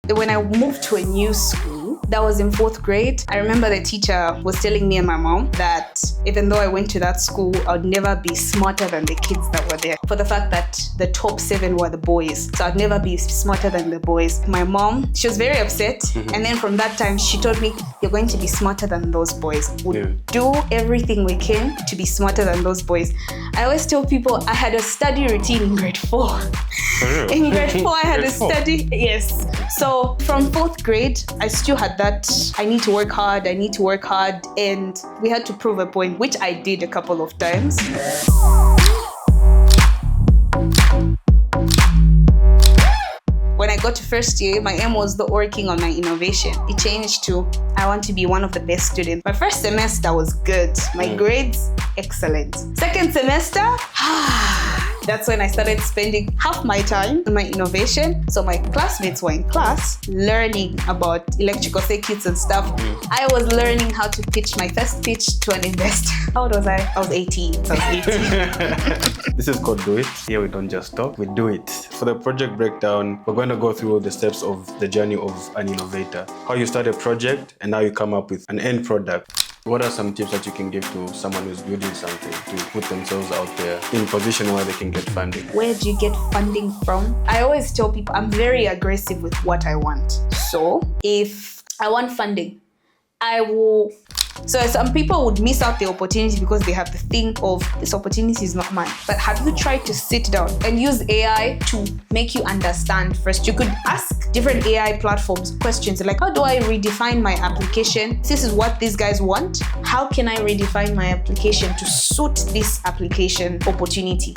When I moved to a new school, that was in 4th grade, I remember the teacher was telling me and my mom that even though I went to that school, I'd never be smarter than the kids that were there. For the fact that the top 7 were the boys. So I'd never be smarter than the boys. My mom, she was very upset. And then from that time, she told me, you're going to be smarter than those boys. We'll do everything we can to be smarter than those boys. I always tell people I had a study routine in grade 4. In grade 4, I had a study, yes. So from 4th grade, I still had that, I need to work hard, and we had to prove a point, which I did a couple of times. When I got to first year, my aim was not working on my innovation. It changed to, I want to be one of the best students. My first semester was good. My grades, excellent. Second semester, that's when I started spending half my time on my innovation. So my classmates were in class learning about electrical circuits and stuff. I was learning how to pitch my first pitch to an investor. How old was I? I was 18. This is called Do It. Here we don't just talk, we do it. For the project breakdown, we're going to go through the steps of the journey of an innovator. How you start a project and how you come up with an end product. What are some tips that you can give to someone who's building something to put themselves out there in a position where they can get funding? Where do you get funding from? I always tell people I'm very aggressive with what I want. So if I want funding, I will. So some people would miss out the opportunity because they have the thing of this opportunity is not mine. But have you tried to sit down and use AI to make you understand first? You could ask different AI platforms questions like, how do I redefine my application? This is what these guys want. How can I redefine my application to suit this application opportunity?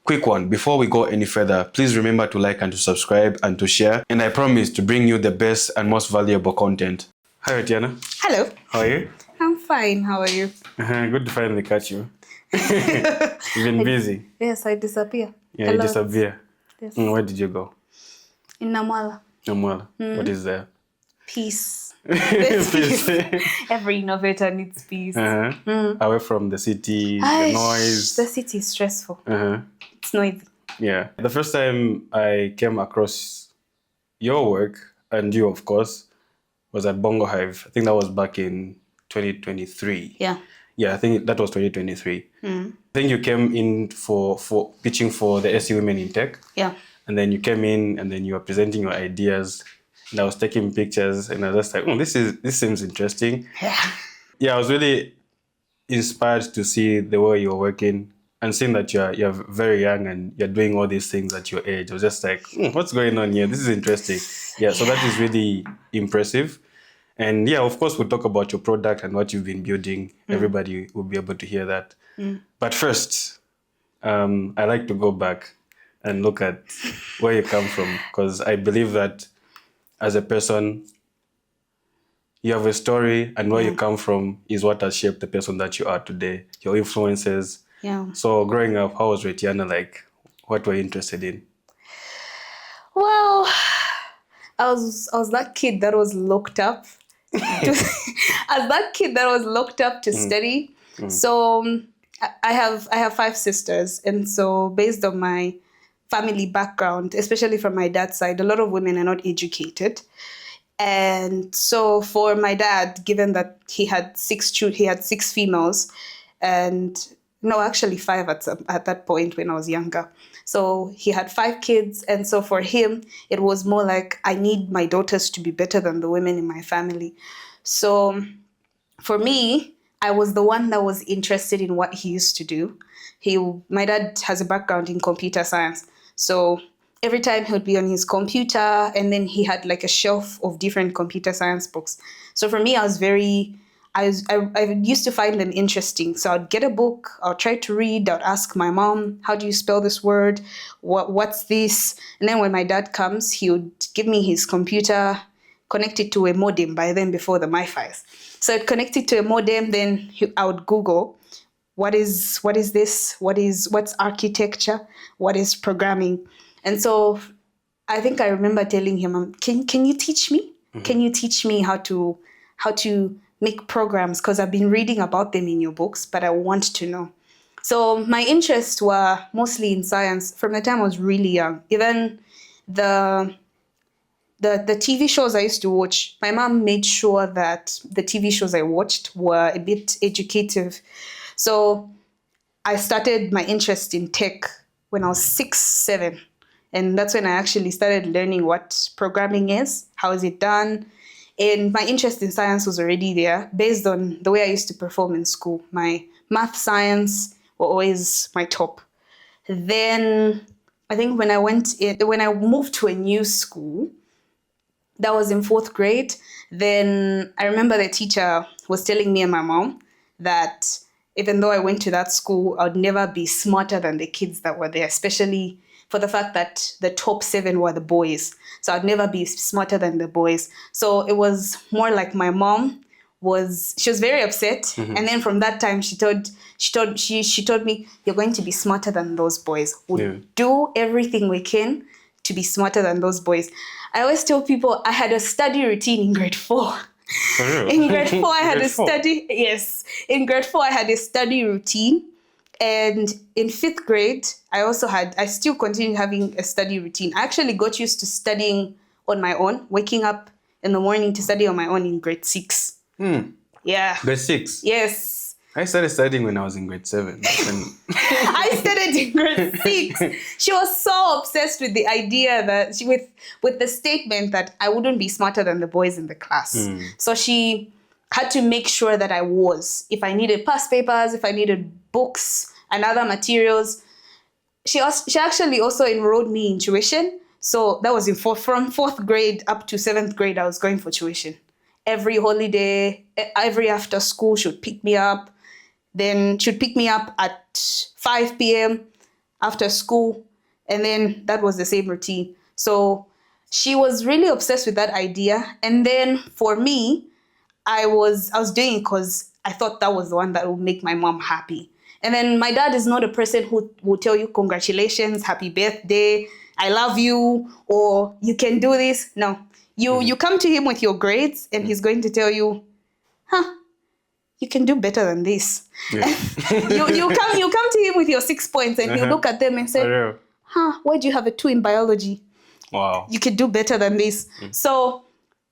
Quick one, before we go any further, please remember to like and to subscribe and to share. And I promise to bring you the best and most valuable content. Hi, Retiana. Hello. How are you? I'm fine. How are you? Good to finally catch you. You've been busy. Yes, I disappear. Yeah, you disappear. Yes. Where did you go? In Namwala. Namwala. What is there? Peace. Peace. Every innovator needs peace. Away from the city, the noise. The city is stressful. It's noisy. Yeah. The first time I came across your work, and you, of course, was at Bongo Hive. I think that was back in 2023. Yeah. Yeah, I think that was 2023. I think you came in for pitching for the SE Women in Tech. Yeah. And then you came in and then you were presenting your ideas. And I was taking pictures and I was just like, this seems interesting. Yeah, I was really inspired to see the way you're working and seeing that you're very young and you're doing all these things at your age. I was just like, what's going on here? This is interesting. Yeah, so that is really impressive. And yeah, of course, we'll talk about your product and what you've been building. Everybody will be able to hear that. But first, I like to go back and look at where you come from, because I believe that as a person, you have a story, and where you come from is what has shaped the person that you are today, your influences. Yeah. So growing up, how was Retiana like? What were you interested in? Well, I was that kid that was locked up. To study. So I have 5 sisters, and so based on my family background, especially from my dad's side, a lot of women are not educated. And so for my dad, given that he had 6 females, and no, actually 5 at that point when I was younger. So he had 5 kids, and so for him, it was more like, I need my daughters to be better than the women in my family. So for me, I was the one that was interested in what he used to do. My dad has a background in computer science. So every time he would be on his computer, and then he had like a shelf of different computer science books. So for me, I used to find them interesting. So I'd get a book, I'll try to read, I'd ask my mom, how do you spell this word? What's this? And then when my dad comes, he would give me his computer connected to a modem, by then before the MiFis. So I'd connect it to a modem, then I would Google, what is this? What's architecture? What is programming? And so I think I remember telling him, can you teach me? Can you teach me how to make programs? Because I've been reading about them in your books, but I want to know. So my interests were mostly in science from the time I was really young. Even the TV shows I used to watch, my mom made sure that the TV shows I watched were a bit educative. So I started my interest in tech when I was 6, 7. And that's when I actually started learning what programming is, how is it done. And my interest in science was already there based on the way I used to perform in school. My math, science were always my top. Then I think when I moved to a new school, that was in 4th grade, then I remember the teacher was telling me and my mom that even though I went to that school, I would never be smarter than the kids that were there, especially for the fact that the top 7 were the boys. So I'd never be smarter than the boys. So it was more like my mom she was very upset. Mm-hmm. And then from that time, she told me, you're going to be smarter than those boys. We'll do everything we can to be smarter than those boys. I always tell people I had a study routine in grade 4. In grade 4, I had in grade 4, I had a study routine. And in 5th grade, I still continued having a study routine. I actually got used to studying on my own, waking up in the morning to study on my own in grade 6. Yeah. Grade 6? Yes. I started studying when I was in grade 7. I started in grade 6. She was so obsessed with the idea that with the statement that I wouldn't be smarter than the boys in the class. So she had to make sure that I was. If I needed past papers, if I needed books and other materials, she actually also enrolled me in tuition. So that was from 4th grade up to 7th grade, I was going for tuition. Every holiday, every after school, she would pick me up. Then she'd pick me up at 5 p.m. after school. And then that was the same routine. So she was really obsessed with that idea. And then for me, I was doing it because I thought that was the one that would make my mom happy. And then my dad is not a person who will tell you congratulations, happy birthday, I love you, or you can do this. No. You come to him with your grades and he's going to tell you, you can do better than this. Yeah. you come to him with your 6 points and he'll look at them and say, why do you have a 2 in biology? Wow. You can do better than this. So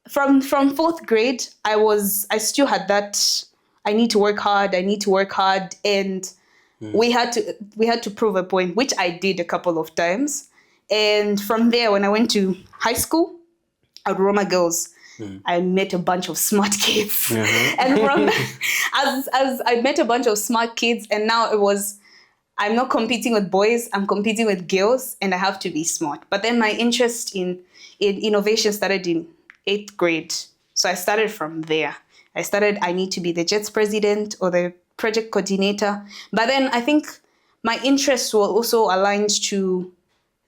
from 4th grade, I still had that, I need to work hard. And we had to prove a point, which I did a couple of times. And from there, when I went to high school, at Roma Girls, I met a bunch of smart kids. And from as I met a bunch of smart kids, and now it was, I'm not competing with boys, I'm competing with girls, and I have to be smart. But then my interest in innovation started in 8th grade. So I started from there. I need to be the JETS president or the project coordinator. But then I think my interests were also aligned to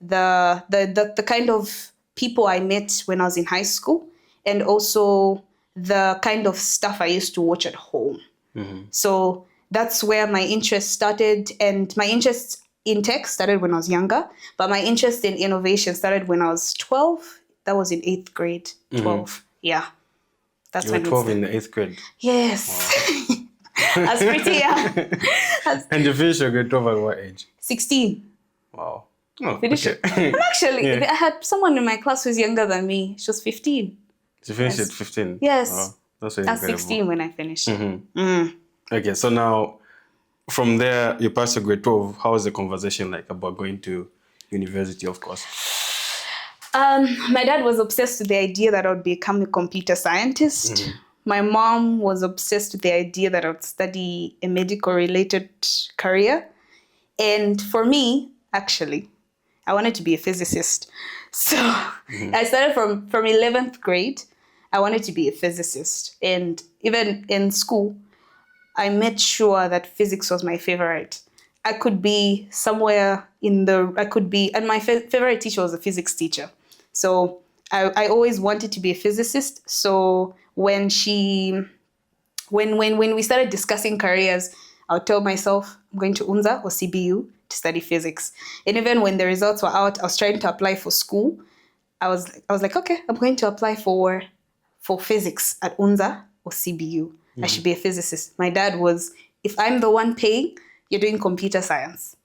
the kind of people I met when I was in high school, and also the kind of stuff I used to watch at home. So that's where my interest started. And my interest in tech started when I was younger, but my interest in innovation started when I was 12. That was in 8th grade, 12. Yeah. That's you were 12 in the 8th grade? Yes. Wow. I was pretty young. And you finished your grade 12 at what age? 16. Wow. Oh, okay. And actually, I had someone in my class who's younger than me. She was 15. She finished at 15? Yes. Wow. That's very I was incredible. 16 when I finished. Okay, so now from there, you passed your grade 12. How was the conversation like about going to university, of course? My dad was obsessed with the idea that I would become a computer scientist. My mom was obsessed with the idea that I would study a medical-related career. And for me, actually, I wanted to be a physicist. So I started from 11th grade. I wanted to be a physicist. And even in school, I made sure that physics was my favorite. I could be somewhere and my favorite teacher was a physics teacher. So I always wanted to be a physicist. So when we started discussing careers, I would tell myself, I'm going to UNZA or CBU to study physics. And even when the results were out, I was trying to apply for school. I was like, okay, I'm going to apply for physics at UNZA or CBU. I should be a physicist. My dad was, if I'm the one paying, you're doing computer science.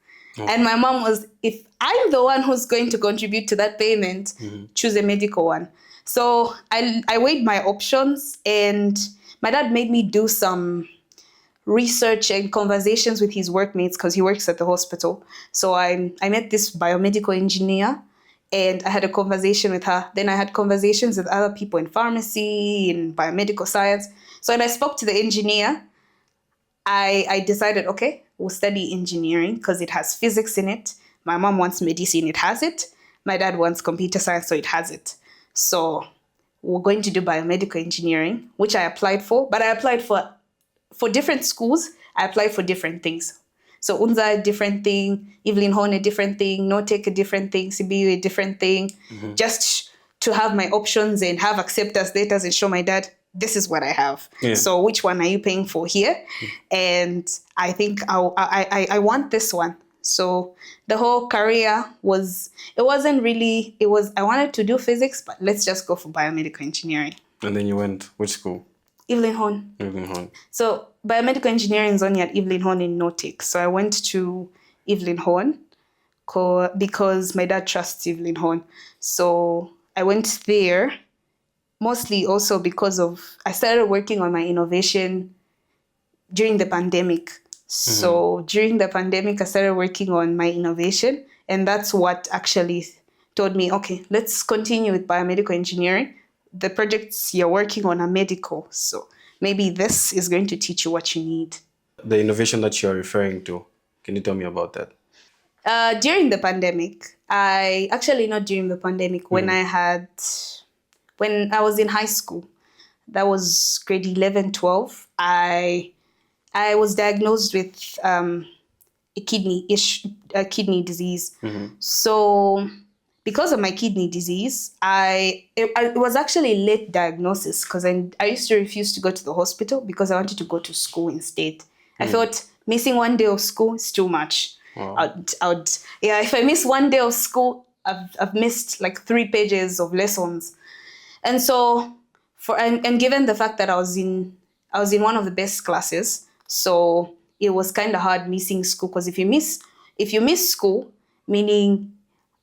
And my mom was, if I'm the one who's going to contribute to that payment, choose a medical one. So I weighed my options, and my dad made me do some research and conversations with his workmates because he works at the hospital. So I met this biomedical engineer, and I had a conversation with her. Then I had conversations with other people in pharmacy, in biomedical science. So when I spoke to the engineer, I decided, okay, we'll study engineering because it has physics in it. My mom wants medicine, it has it. My dad wants computer science, so it has it. So we're going to do biomedical engineering, which I applied for, but I applied for different schools. I applied for different things. So Unza a different thing, Evelyn Horn a different thing, Notec a different thing, CBU a different thing, just to have my options and have acceptance letters and show my dad, this is what I have. Yeah. So which one are you paying for here? And I think I want this one. So the whole career I wanted to do physics, but let's just go for biomedical engineering. And then you went, which school? Evelyn Horn. Evelyn Horn. So biomedical engineering is only at Evelyn Horn in Nordic. So I went to Evelyn Horn because my dad trusts Evelyn Horn. So I went there mostly also because I started working on my innovation during the pandemic. So during the pandemic, I started working on my innovation, and that's what actually told me, okay, let's continue with biomedical engineering. The projects you're working on are medical, so maybe this is going to teach you what you need. The innovation that you're referring to, can you tell me about that? During the pandemic, not during the pandemic, when I was in high school, that was grade 11, 12, I was diagnosed with a kidney disease. So because of my kidney disease, it was actually a late diagnosis because I used to refuse to go to the hospital because I wanted to go to school instead. I thought missing one day of school is too much. Wow. If I miss one day of school, I've missed like 3 pages of lessons. And so and given the fact that I was in one of the best classes, so it was kind of hard missing school because if you miss school, meaning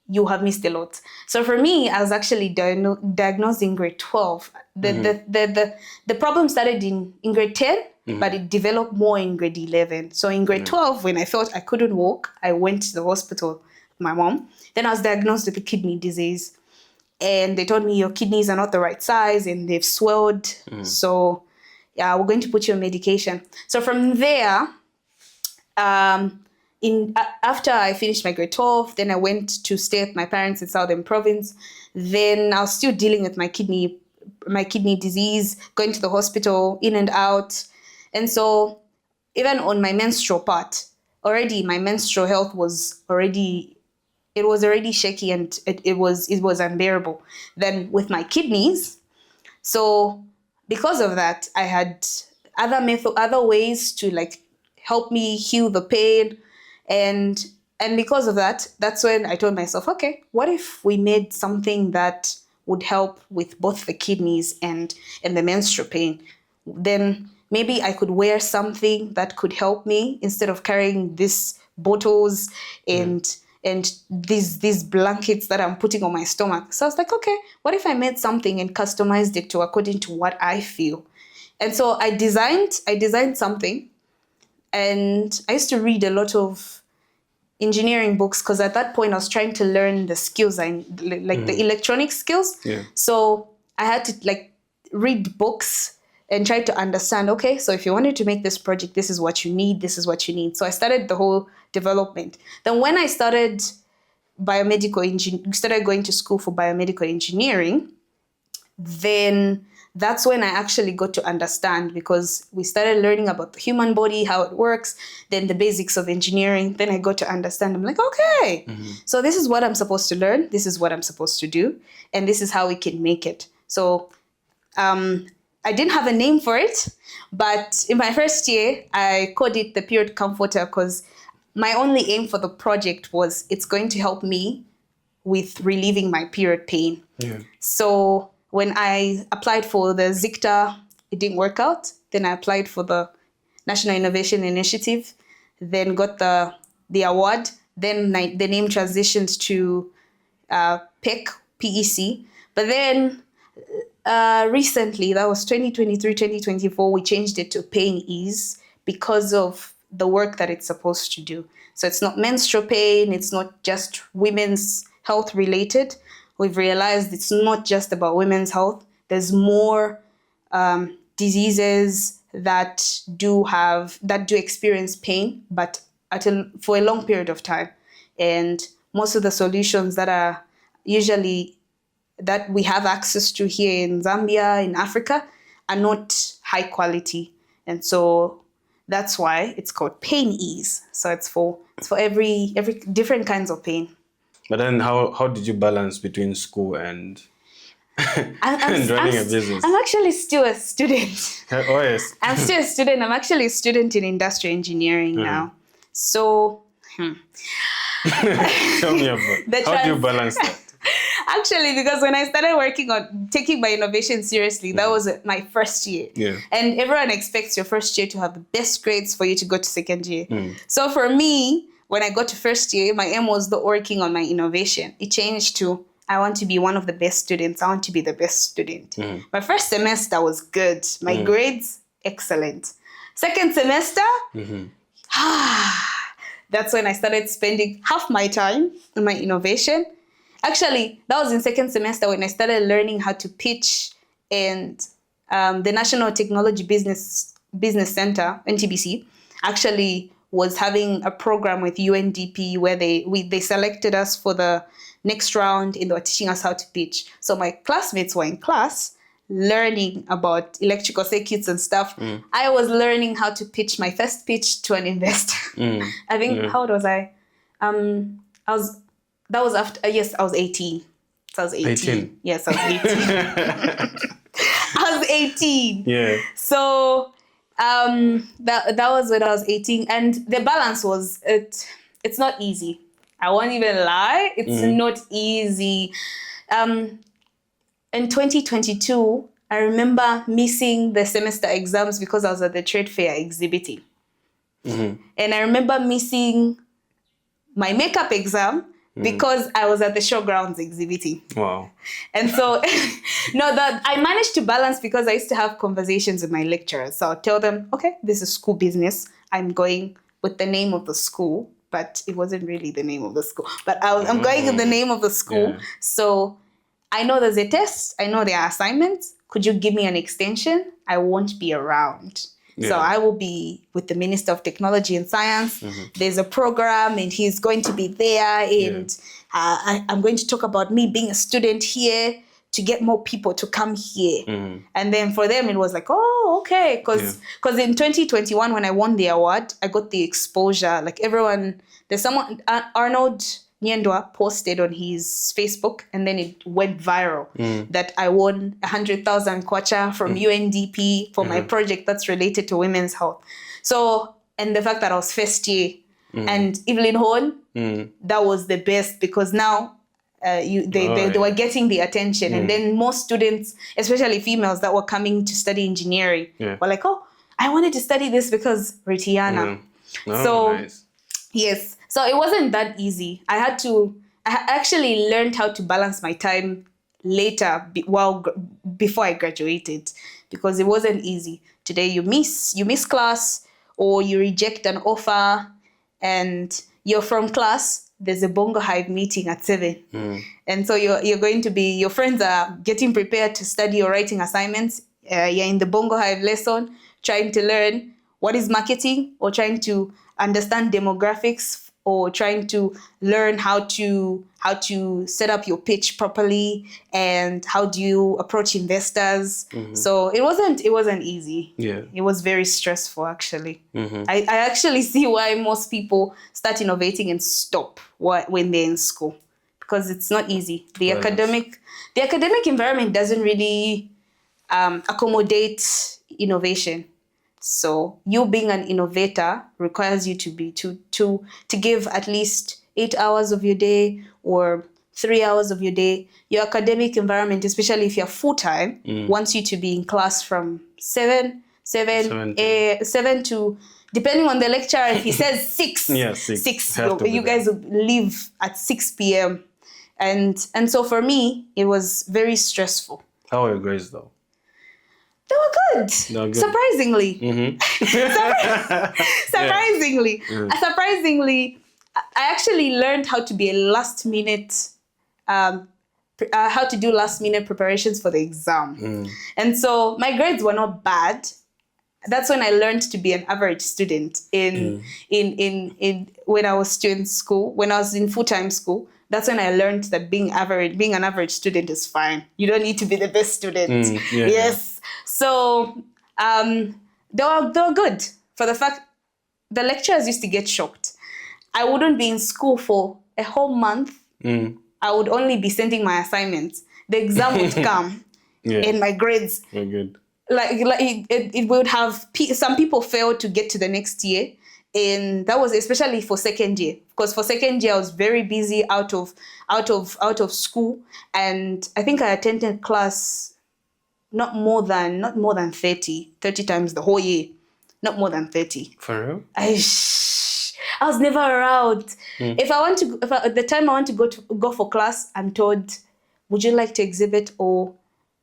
you have missed a lot. So for me, I was actually diagnosed in grade 12. The problem started in grade 10, but it developed more in grade 11. So in grade 12, when I felt I couldn't walk, I went to the hospital with my mom. Then I was diagnosed with a kidney disease. And they told me your kidneys are not the right size and they've swelled. So yeah, we're going to put you on medication. So from there, after I finished my grade 12, then I went to stay with my parents in Southern Province. Then I was still dealing with my kidney disease, going to the hospital, in and out. And so even on my menstrual part, already my menstrual health was already shaky and it was unbearable. Then with my kidneys, so because of that, I had other ways to like help me heal the pain. And because of that, that's when I told myself, okay, what if we made something that would help with both the kidneys and the menstrual pain? Then maybe I could wear something that could help me instead of carrying these bottles and these blankets that I'm putting on my stomach. So I was like, okay, what if I made something and customized it to according to what I feel? And so I designed something, and I used to read a lot of engineering books because at that point I was trying to learn the skills, the electronic skills. Yeah. So I had to like read books and try to understand, okay, so if you wanted to make this project, this is what you need, this is what you need. So I started the whole development. Then when I started started going to school for biomedical engineering, then that's when I actually got to understand, because we started learning about the human body, how it works, then the basics of engineering. Then I got to understand. I'm like, okay, so this is what I'm supposed to learn. This is what I'm supposed to do. And this is how we can make it. So I didn't have a name for it, but in my first year, I called it the period comforter because my only aim for the project was it's going to help me with relieving my period pain. Yeah. So when I applied for the ZICTA, it didn't work out. Then I applied for the National Innovation Initiative, then got the award. Then the name transitioned to PEC, PEC. But then recently, that was 2023, 2024, we changed it to PainEase because of the work that it's supposed to do. So it's not menstrual pain, it's not just women's health related. We've realized it's not just about women's health. There's more diseases that do experience pain, but for a long period of time. And most of the solutions that are usually that we have access to here in Zambia, in Africa, are not high quality. And so that's why it's called PainEase. So it's for every different kinds of pain. But then how did you balance between school and and running a business? I'm actually still a student. Oh, yes. I'm still a student. I'm actually a student in industrial engineering now. So tell me about how do you balance that? Actually, because when I started working on taking my innovation seriously, that was my first year. Yeah. And everyone expects your first year to have the best grades for you to go to second year. So for me, when I got to first year, my aim was not working on my innovation. It changed to, I want to be one of the best students. I want to be the best student. My first semester was good. My grades, excellent. Second semester, that's when I started spending half my time on my innovation. Actually, that was in second semester when I started learning how to pitch, and the National Technology Business Center, NTBC, actually was having a program with UNDP where they selected us for the next round and they were teaching us how to pitch. So my classmates were in class learning about electrical circuits and stuff. I was learning how to pitch my first pitch to an investor. I think, how old was I? That was after, yes, I was 18. So I was 18. Yes, I was 18. I was 18. Yeah. So that was when I was 18. And the balance was, it's not easy. I won't even lie. It's not easy. In 2022, I remember missing the semester exams because I was at the trade fair exhibiting. And I remember missing my makeup exam because I was at the showgrounds exhibiting. Wow. And so, I managed to balance because I used to have conversations with my lecturers. So I'll tell them, okay, this is school business. I'm going with the name of the school, but it wasn't really the name of the school. But I'm going in the name of the school. Yeah. So I know there's a test. I know there are assignments. Could you give me an extension? I won't be around. Yeah. So I will be with the Minister of Technology and Science. There's a program and he's going to be there. And I'm going to talk about me being a student here to get more people to come here. And then for them, it was like, oh, okay. Because in 2021, when I won the award, I got the exposure. Like everyone, there's someone, Arnold Nyendwa posted on his Facebook, and then it went viral that I won 100,000 kwacha from UNDP for my project that's related to women's health. So, and the fact that I was first year and Evelyn Horn, that was the best because now they were getting the attention. And then most students, especially females that were coming to study engineering, were like, oh, I wanted to study this because Retiana. Nice. Yes. So it wasn't that easy. I actually learned how to balance my time later before I graduated because it wasn't easy. Today you miss class or you reject an offer and you're from class. There's a Bongo Hive meeting at 7. And so you're going to be, your friends are getting prepared to study or writing assignments. You're in the Bongo Hive lesson trying to learn what is marketing or trying to understand demographics or trying to learn how to set up your pitch properly and how do you approach investors. So it wasn't easy. Yeah. It was very stressful actually. I actually see why most people start innovating and stop when they're in school because it's not easy. The academic environment doesn't really accommodate innovation. So you being an innovator requires you to give at least 8 hours of your day or 3 hours of your day. Your academic environment, especially if you're full-time, wants you to be in class from 7 to depending on the lecturer, if he says 6, Yeah, 6. Have to be you there. guys would leave at 6 p.m. And so for me, it was very stressful. How are your grades though? They were good. Surprisingly. Surprisingly. Surprisingly, I actually learned how to be a last minute, how to do last minute preparations for the exam. And so my grades were not bad. That's when I learned to be an average student in when I was still in school, when I was in full-time school. That's when I learned that being an average student is fine. You don't need to be the best student. Yes. So they were good for the fact the lecturers used to get shocked. I wouldn't be in school for a whole month. I would only be sending my assignments. The exam would come and my grades. Very good. Like it would have some people failed to get to the next year. And that was especially for second year, because for second year I was very busy out of school, and I think I attended class not more than 30 times the whole year, not more than 30. For real? I was never around. If the time I want to go for class, I'm told, would you like to exhibit, or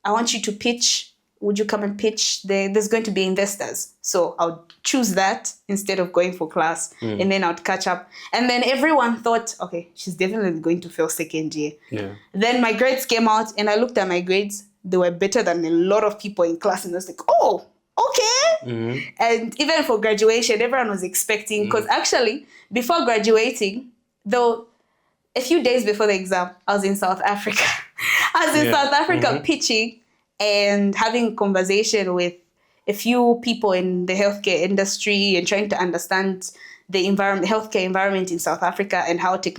I want you to pitch. Would you come and pitch? There's going to be investors. So I would choose that instead of going for class. And then I would catch up. And then everyone thought, okay, she's definitely going to fail second year. Yeah. Then my grades came out and I looked at my grades. They were better than a lot of people in class. And I was like, oh, okay. And even for graduation, everyone was expecting, because actually before graduating, though, a few days before the exam, I was in South Africa. South Africa pitching and having a conversation with a few people in the healthcare industry and trying to understand the healthcare environment in South Africa and how they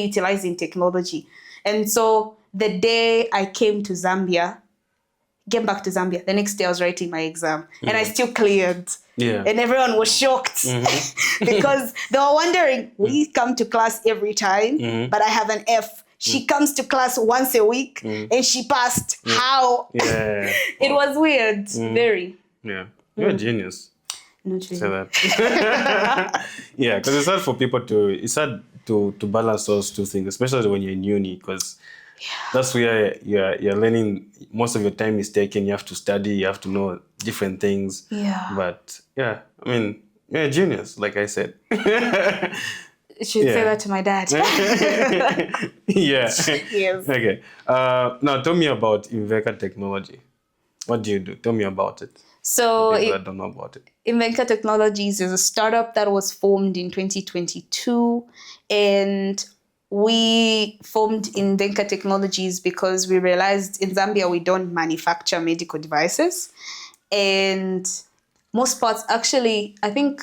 utilize in technology. And so the day I came back to Zambia, the next day I was writing my exam and I still cleared. Yeah. And everyone was shocked because they were wondering, we come to class every time, but I have an F. She comes to class once a week and she passed. How? Yeah. It was weird. Very. Yeah. You're a genius. Not really. Say that. Yeah, because it's hard for people to balance those two things, especially when you're in uni, because that's where you're learning. Most of your time is taken. You have to study. You have to know different things. Yeah. But yeah, I mean, you're a genius, like I said. Should say that to my dad. Yeah. Yes. Okay. Now tell me about Invenka Technology. What do you do? Tell me about it. So People that don't know about it. Invenka Technologies is a startup that was formed in 2022, and we formed Invenka Technologies because we realized in Zambia we don't manufacture medical devices, and most parts actually, I think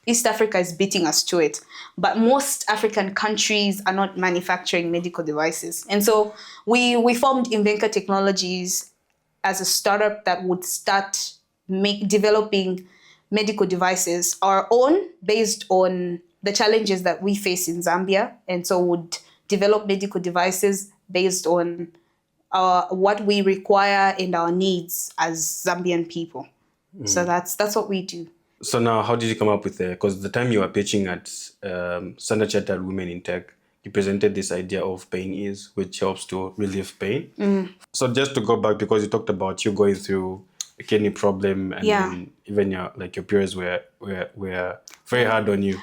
East Africa is beating us to it, but most African countries are not manufacturing medical devices. And so we formed Invenka Technologies as a startup that would start developing medical devices, our own, based on the challenges that we face in Zambia. And so would develop medical devices based on what we require and our needs as Zambian people. So that's what we do. So now, how did you come up with it? Because the time you were pitching at Standard Chartered Women in Tech, you presented this idea of PainEase, which helps to relieve pain. So just to go back, because you talked about you going through a kidney problem, and then even your periods were very hard on you.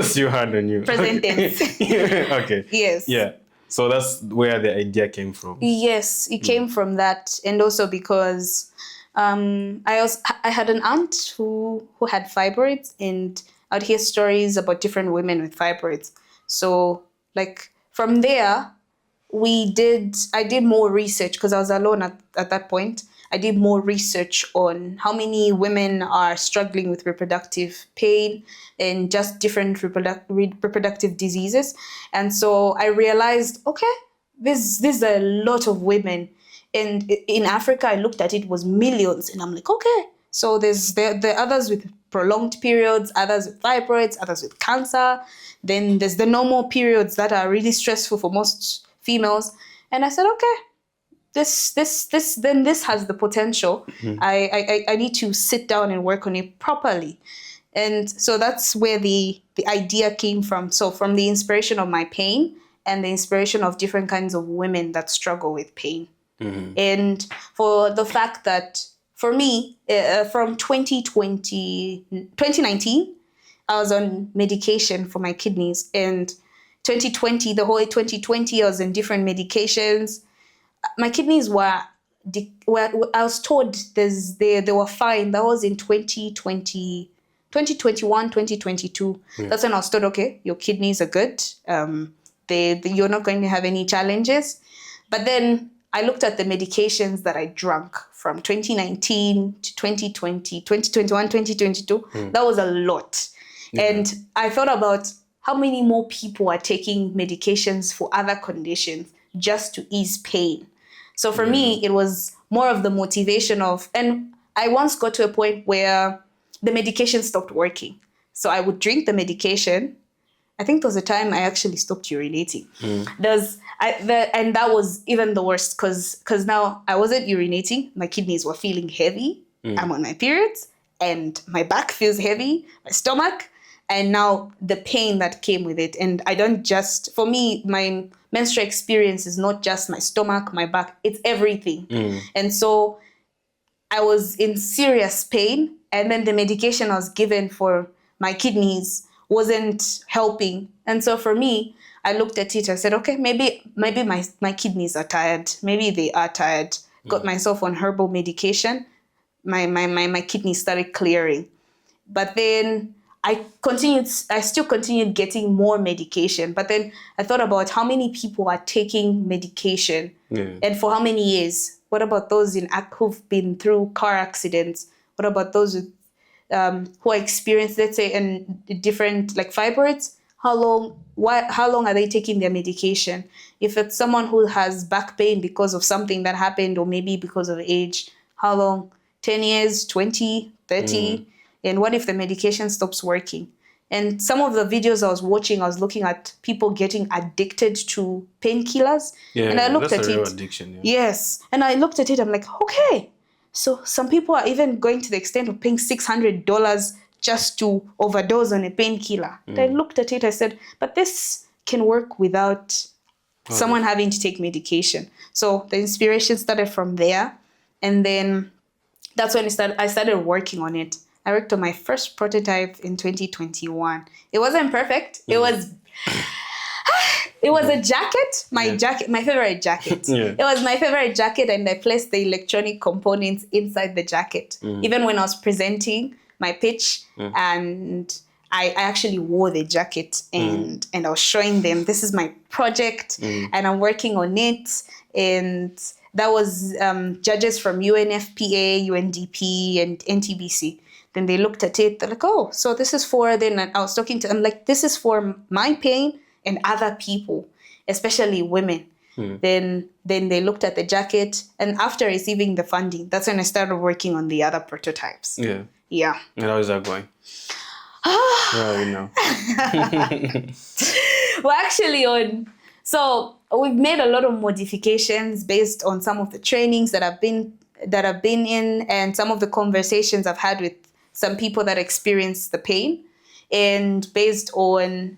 Still hard on you. Present tense. Okay. Yes. Yeah. So that's where the idea came from. Yes, it came from that, and also because I had an aunt who had fibroids, and I'd hear stories about different women with fibroids. So from there, I did more research because I was alone at that point. I did more research on how many women are struggling with reproductive pain and just different reproductive diseases. And so I realized, okay, there's a lot of women. And in Africa, I looked at it was millions. And I'm like, okay, so there's the others with prolonged periods, others with fibroids, others with cancer. Then there's the normal periods that are really stressful for most females. And I said, okay, this has the potential. I need to sit down and work on it properly. And so that's where the idea came from. So from the inspiration of my pain and the inspiration of different kinds of women that struggle with pain. And for the fact that for me, from 2019, I was on medication for my kidneys. And 2020, the whole 2020, I was on different medications. My kidneys were I was told they were fine. That was in 2020, 2021, 2022. That's when I was told, okay, your kidneys are good. You're not going to have any challenges. But then I looked at the medications that I drank from 2019 to 2020, 2021, 2022. That was a lot. And I thought about how many more people are taking medications for other conditions just to ease pain. So for me, it was more of the motivation of, and I once got to a point where the medication stopped working. So I would drink the medication. I think there was a time I actually stopped urinating. And that was even the worst because now I wasn't urinating. My kidneys were feeling heavy. I'm on my periods and my back feels heavy, my stomach. And now the pain that came with it. And I don't just, for me, my menstrual experience is not just my stomach, my back, it's everything. And so I was in serious pain. And then the medication I was given for my kidneys wasn't helping. And so for me, I looked at it, I said, okay, maybe my kidneys are tired. Maybe they are tired. Got myself on herbal medication. My kidneys started clearing. But then I still continued getting more medication. But then I thought about how many people are taking medication and for how many years. What about those who've been through car accidents? What about those who are experienced, let's say, in different like fibroids? How long are they taking their medication? If it's someone who has back pain because of something that happened or maybe because of age, how long? 10 years, 20, 30? And what if the medication stops working? And some of the videos I was watching, I was looking at people getting addicted to painkillers. And I looked at it. Real addiction. Yes. And I looked at it, I'm like, okay. So some people are even going to the extent of paying $600 just to overdose on a painkiller. And I looked at it, I said, but this can work without someone having to take medication. So the inspiration started from there. And then that's when I started working on it. I worked on my first prototype in 2021. It wasn't perfect. It was a jacket, my favorite jacket. It was my favorite jacket, and I placed the electronic components inside the jacket. Even when I was presenting my pitch, and I actually wore the jacket, and I was showing them, this is my project, and I'm working on it. And that was judges from UNFPA, UNDP, and NTBC. Then they looked at it, they're like, oh, so this is for, then I was talking to them, like, this is for my pain and other people, especially women. Then they looked at the jacket, and after receiving the funding, that's when I started working on the other prototypes. Yeah. And how is that going? Well, you know. Well, actually, so we've made a lot of modifications based on some of the trainings that I've been in, and some of the conversations I've had with some people that experience the pain, and based on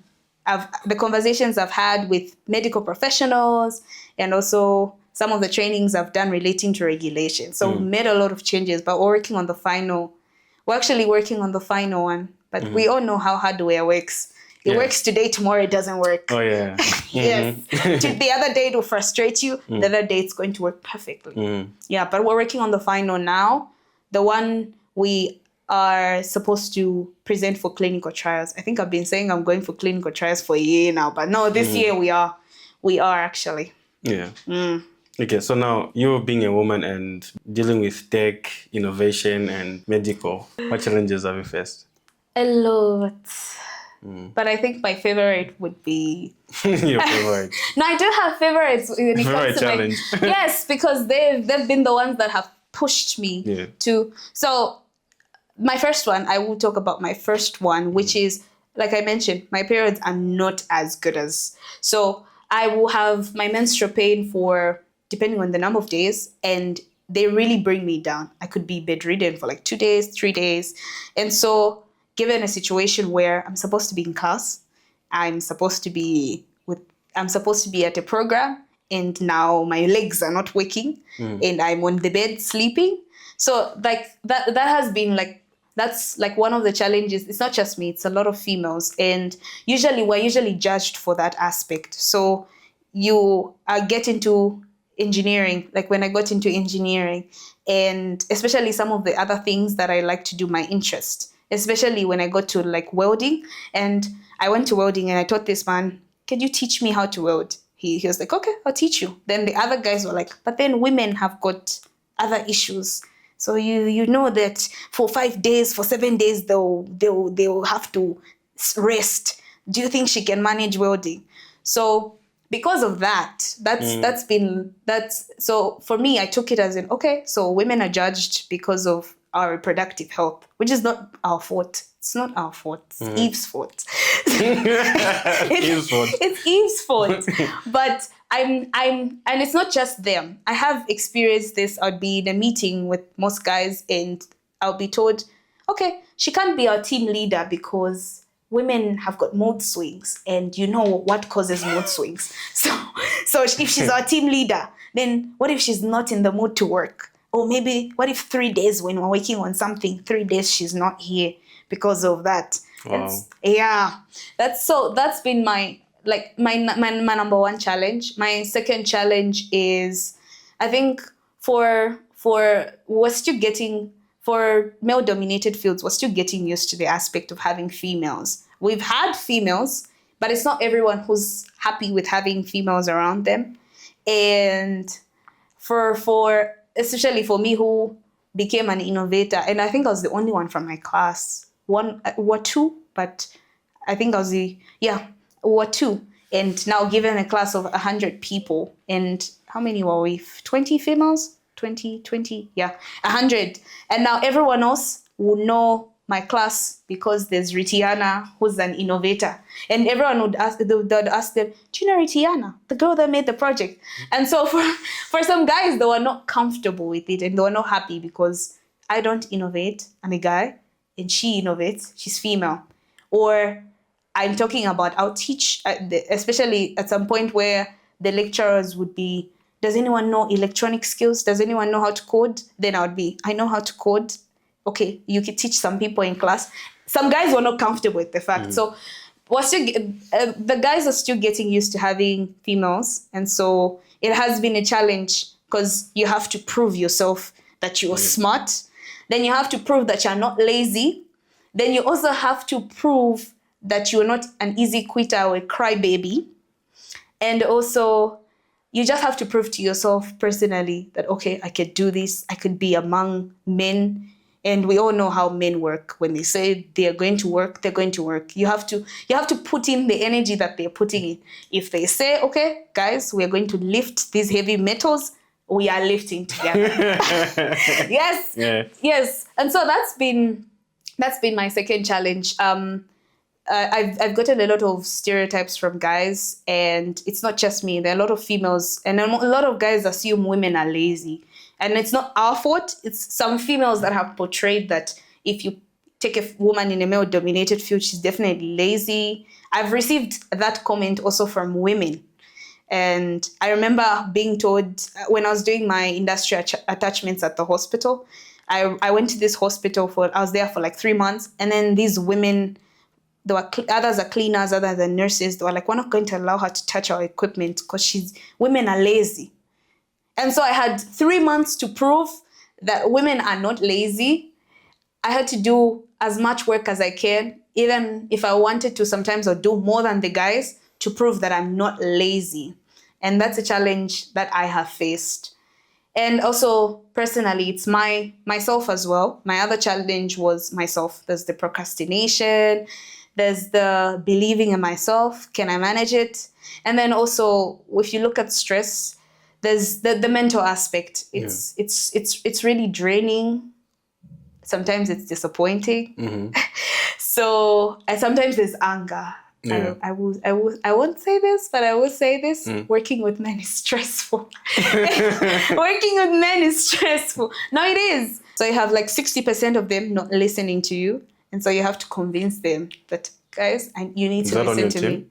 the conversations I've had with medical professionals, and also some of the trainings I've done relating to regulation. So we've made a lot of changes, but we're actually working on the final one. But we all know how hardware works. It works today, tomorrow it doesn't work. Oh, yeah. Yes. The other day it will frustrate you. The other day it's going to work perfectly. Yeah, but we're working on the final now. The one we are supposed to present for clinical trials. I think I've been saying I'm going for clinical trials for a year now, but no, this year we are actually. Yeah. Okay, so now you being a woman and dealing with tech, innovation, and medical, what challenges have you faced? A lot. But I think my favorite would be... Your favorite? No, I do have favorites. When it favorite challenge. Yes, because they've been the ones that have pushed me to... So my first one, I will talk about my first one, which is, like I mentioned, my periods are not as good as... So I will have my menstrual pain for depending on the number of days, and they really bring me down. I could be bedridden for like 2 days, 3 days. And so given a situation where I'm supposed to be in class, I'm supposed to be at a program, and now my legs are not working and I'm on the bed sleeping. So like that has been like, that's like one of the challenges. It's not just me, it's a lot of females. And we're usually judged for that aspect. So you get into engineering, like when I got into engineering, and especially some of the other things that I like to do, my interest, especially when I got to like welding. And I went to welding and I taught this man, can you teach me how to weld? He was like, okay, I'll teach you. Then the other guys were like, but then women have got other issues. So you know that for 5 days, for 7 days, they'll have to rest. Do you think she can manage welding? So because of that, so for me, I took it as in, okay, so women are judged because of our reproductive health, which is not our fault. It's not our fault. It's Eve's fault. Eve's fault. It's Eve's fault. But and it's not just them. I have experienced this. I'd be in a meeting with most guys and I'll be told, okay, she can't be our team leader because women have got mood swings, and you know what causes mood swings. So if she's our team leader, then what if she's not in the mood to work? Or maybe what if 3 days when we're working on something, 3 days she's not here because of that. Wow. That's been my number one challenge. My second challenge is, I think for male dominated fields, we're still getting used to the aspect of having females. We've had females, but it's not everyone who's happy with having females around them. And for especially for me, who became an innovator, and I think I was the only one from my class, two, but I think I was two, and now given a class of 100 people, and how many were we? 20 females? 20, yeah, 100. And now everyone else will know my class because there's Retiana, who's an innovator. And everyone would ask them, do you know Retiana, the girl that made the project? And so for some guys, they were not comfortable with it and they were not happy because I don't innovate. I'm a guy and she innovates. She's female. Or I'm talking about, I'll teach, especially at some point where the lecturers would be, does anyone know electronic skills? Does anyone know how to code? Then I would be, I know how to code. Okay, you could teach some people in class. Some guys were not comfortable with the fact. So the guys are still getting used to having females. And so it has been a challenge because you have to prove yourself that you're smart. Then you have to prove that you're not lazy. Then you also have to prove that you're not an easy quitter or a crybaby. And also, you just have to prove to yourself personally that, okay, I could do this. I could be among men. And we all know how men work. When they say they are going to work, they're going to work. You have to put in the energy that they're putting in. If they say, okay, guys, we are going to lift these heavy metals, we are lifting together. Yes. Yeah. Yes. And so that's been my second challenge. I've gotten a lot of stereotypes from guys, and it's not just me. There are a lot of females, and a lot of guys assume women are lazy. And it's not our fault. It's some females that have portrayed that if you take a woman in a male-dominated field, she's definitely lazy. I've received that comment also from women. And I remember being told when I was doing my industrial attachments at the hospital, I went to this hospital I was there for like 3 months. And then these women, others are cleaners, others are nurses. They were like, we're not going to allow her to touch our equipment because women are lazy. And so I had 3 months to prove that women are not lazy. I had to do as much work as I can, even if I wanted to. Sometimes I'll do more than the guys to prove that I'm not lazy. And that's a challenge that I have faced. And also, personally, it's myself as well. My other challenge was myself. There's the procrastination. There's the believing in myself. Can I manage it? And then also, if you look at stress, there's the mental aspect. It's really draining. Sometimes it's disappointing. Mm-hmm. So sometimes there's anger. Yeah. I won't say this, but I will say this. Working with men is stressful. Working with men is stressful. No, it is. So you have like 60% of them not listening to you. And so you have to convince them that, guys, you need to listen to me.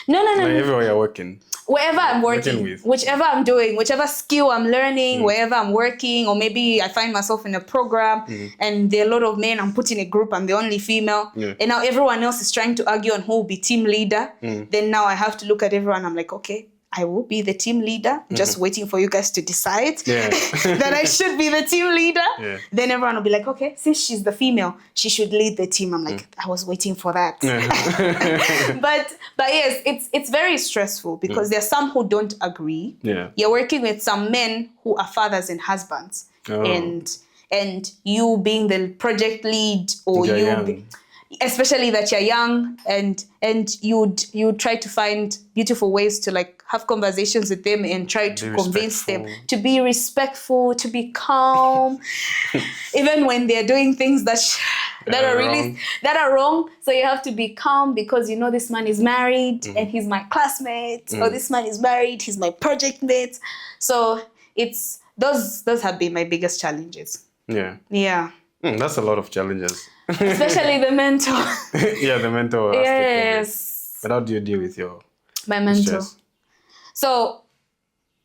No. Like everywhere you're working. Wherever I'm working with. whichever I'm doing, whichever skill I'm learning, wherever I'm working, or maybe I find myself in a program and there are a lot of men, I'm put in a group, I'm the only female, and now everyone else is trying to argue on who will be team leader. Then now I have to look at everyone, I'm like, okay, I will be the team leader, just waiting for you guys to decide that I should be the team leader. Then everyone will be like, okay, since she's the female, she should lead the team. I'm like, I was waiting for that. But yes, it's very stressful because there are some who don't agree. You're working with some men who are fathers and husbands. And you being the project lead, or especially that you're young, and you try to find beautiful ways to like have conversations with them and try to convince them to be respectful, to be calm, even when they're doing things that are wrong. So you have to be calm because you know this man is married and he's my classmate, or this man is married, he's my project mate. So it's those have been my biggest challenges. That's a lot of challenges. Especially the mental. The mental aspect. Yes. But how do you deal with my mental stress? So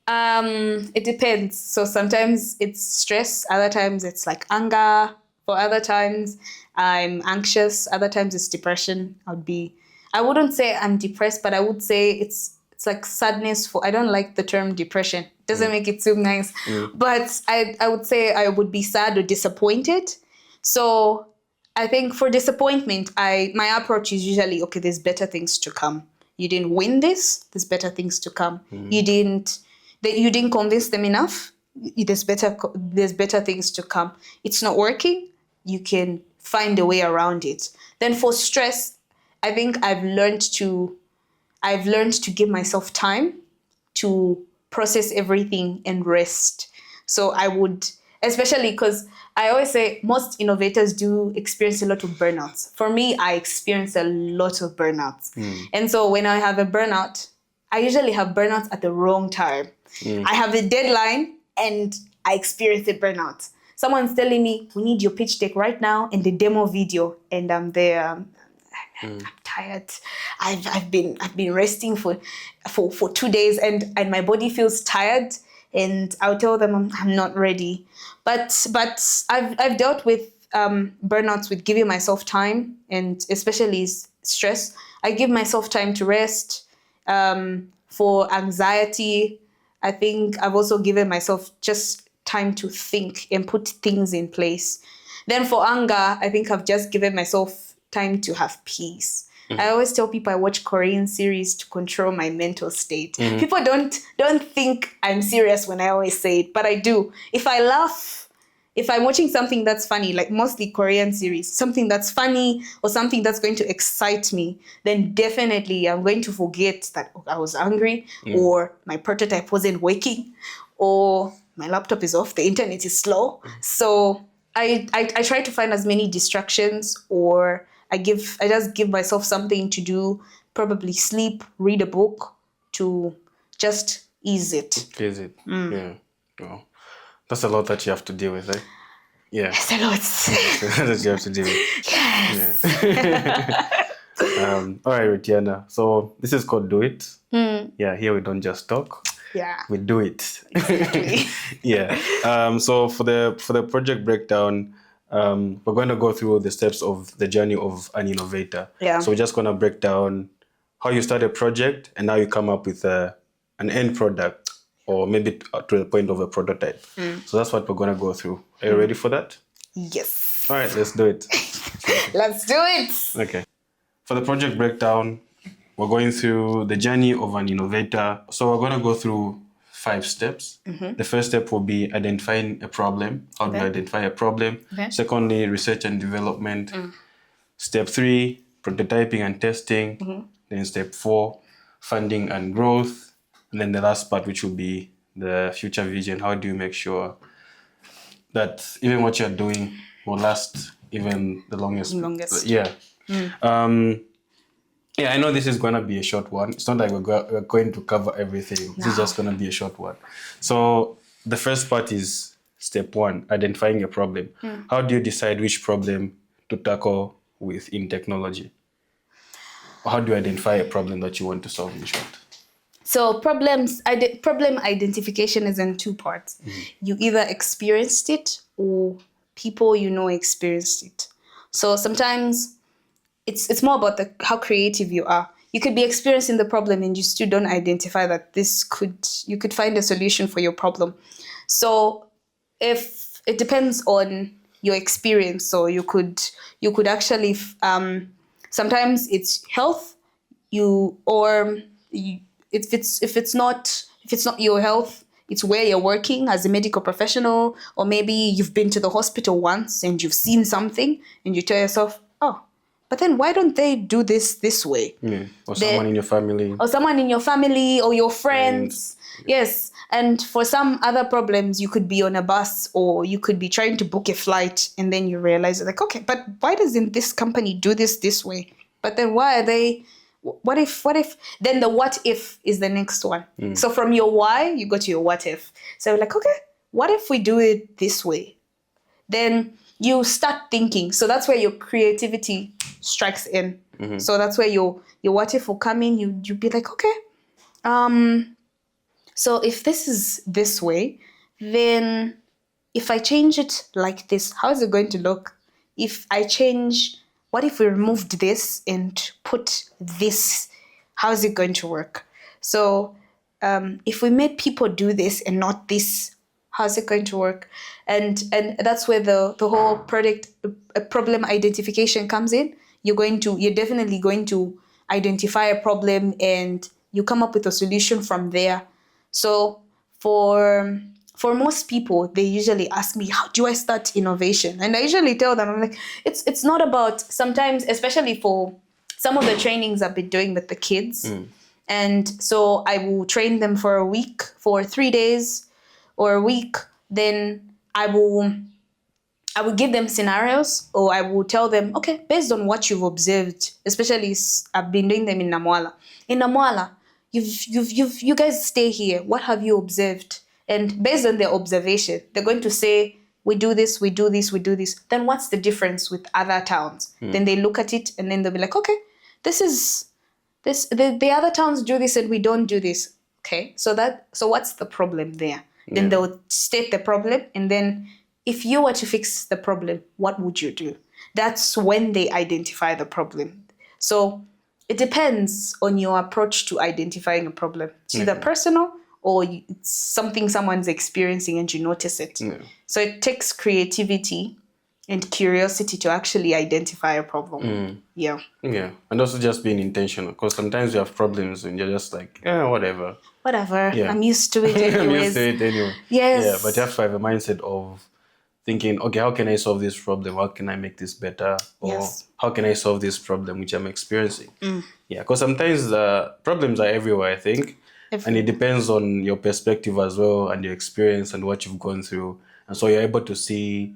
it depends. So sometimes it's stress, other times it's like anger, for other times I'm anxious, other times it's depression. I wouldn't say I'm depressed, but I would say it's like sadness. I don't like the term depression. It doesn't make it seem nice. But I would say I would be sad or disappointed. So I think for disappointment, my approach is usually, okay, there's better things to come. You didn't win this, there's better things to come. You didn't convince them enough, there's better things to come. It's not working, you can find a way around it. Then for stress, I think I've learned to give myself time to process everything and rest. So I would, especially because I always say most innovators do experience a lot of burnouts. For me, I experience a lot of burnouts. And so when I have a burnout, I usually have burnouts at the wrong time. I have a deadline and I experience a burnout. Someone's telling me, we need your pitch deck right now and the demo video. And I'm there. I'm tired. I've been resting for 2 days and my body feels tired, and I'll tell them I'm not ready. But I've dealt with burnouts with giving myself time, and especially stress. I give myself time to rest. For anxiety, I think I've also given myself just time to think and put things in place. Then for anger, I think I've just given myself time to have peace. I always tell people I watch Korean series to control my mental state. People don't think I'm serious when I always say it, but I do. If I laugh, if I'm watching something that's funny, like mostly Korean series, something that's funny or something that's going to excite me, then definitely I'm going to forget that I was angry, or my prototype wasn't working, or my laptop is off, the internet is slow. So I try to find as many distractions, or I just give myself something to do, probably sleep, read a book, to just ease it. Yeah. Well, that's a lot that you have to deal with, eh? Yeah. It's a lot. That you have to deal with. Yes. Yeah. All right, Retiana. So this is called Do It. Yeah, here we don't just talk. Yeah. We do it. Exactly. Yeah. So for the project breakdown, we're going to go through the steps of the journey of an innovator. Yeah. So we're just going to break down how you start a project and how you come up with an end product, or maybe to the point of a prototype. So that's what we're going to go through. Are you ready for that? Yes. All right, let's do it. Let's do it. Okay. For the project breakdown, we're going through the journey of an innovator. So we're going to go through 5 steps. The first step will be identifying a problem. How do you identify a problem? Secondly, research and development. Step 3, prototyping and testing. Then step 4, funding and growth. And then the last part, which will be the future vision. How do you make sure that even what you're doing will last even the longest? Longest. Yeah. Yeah, I know this is going to be a short one. It's not like we're going to cover everything. This is just going to be a short one. So the first part is step one, identifying a problem. How do you decide which problem to tackle within technology? How do you identify a problem that you want to solve in short? So problem identification is in two parts. You either experienced it or people you know experienced it. So sometimes it's more about how creative you are. You could be experiencing the problem and you still don't identify that you could find a solution for your problem. So if it depends on your experience, so you could actually sometimes it's health, you or you, if it's not your health, it's where you're working as a medical professional, or maybe you've been to the hospital once and you've seen something and you tell yourself, oh, but then why don't they do this way? Yeah. Or someone in your family. Or someone in your family or your friends. Yes. And for some other problems, you could be on a bus or you could be trying to book a flight and then you realize, like, okay, but why doesn't this company do this way? But then why are they, what if, then the what if is the next one. So from your why, you go to your what if. So like, okay, what if we do it this way? Then you start thinking. So that's where your creativity strikes in. So that's where your what if will come in. You'd be like, okay, so if this is this way, then if I change it like this, how is it going to look? If I change, what if we removed this and put this? How is it going to work? So if we made people do this and not this, how's it going to work? And that's where the whole problem identification comes in. You're definitely going to identify a problem and you come up with a solution from there. So for most people, they usually ask me, how do I start innovation? And I usually tell them, I'm like, it's not about, sometimes, especially for some of the trainings I've been doing with the kids. And so I will train them for a week, for 3 days or a week. Then I will give them scenarios, or I will tell them, okay, based on what you've observed, especially I've been doing them in Namwala. In Namwala, you guys stay here. What have you observed? And based on their observation, they're going to say, we do this, we do this, we do this. Then what's the difference with other towns? Then they look at it and then they'll be like, okay, the other towns do this and we don't do this. Okay, so what's the problem there? Then they'll state the problem, and then if you were to fix the problem, what would you do? That's when they identify the problem. So it depends on your approach to identifying a problem. It's either personal or it's something someone's experiencing and you notice it. So it takes creativity and curiosity to actually identify a problem. Yeah. And also just being intentional, because sometimes you have problems and you're just like, whatever. I'm used to it anyways. I'm used to it anyway. Yes. Yeah, but you have to have a mindset of thinking, okay, how can I solve this problem? How can I make this better? Or how can I solve this problem which I'm experiencing? Yeah, because sometimes the problems are everywhere, I think. And it depends on your perspective as well and your experience and what you've gone through. And so you're able to see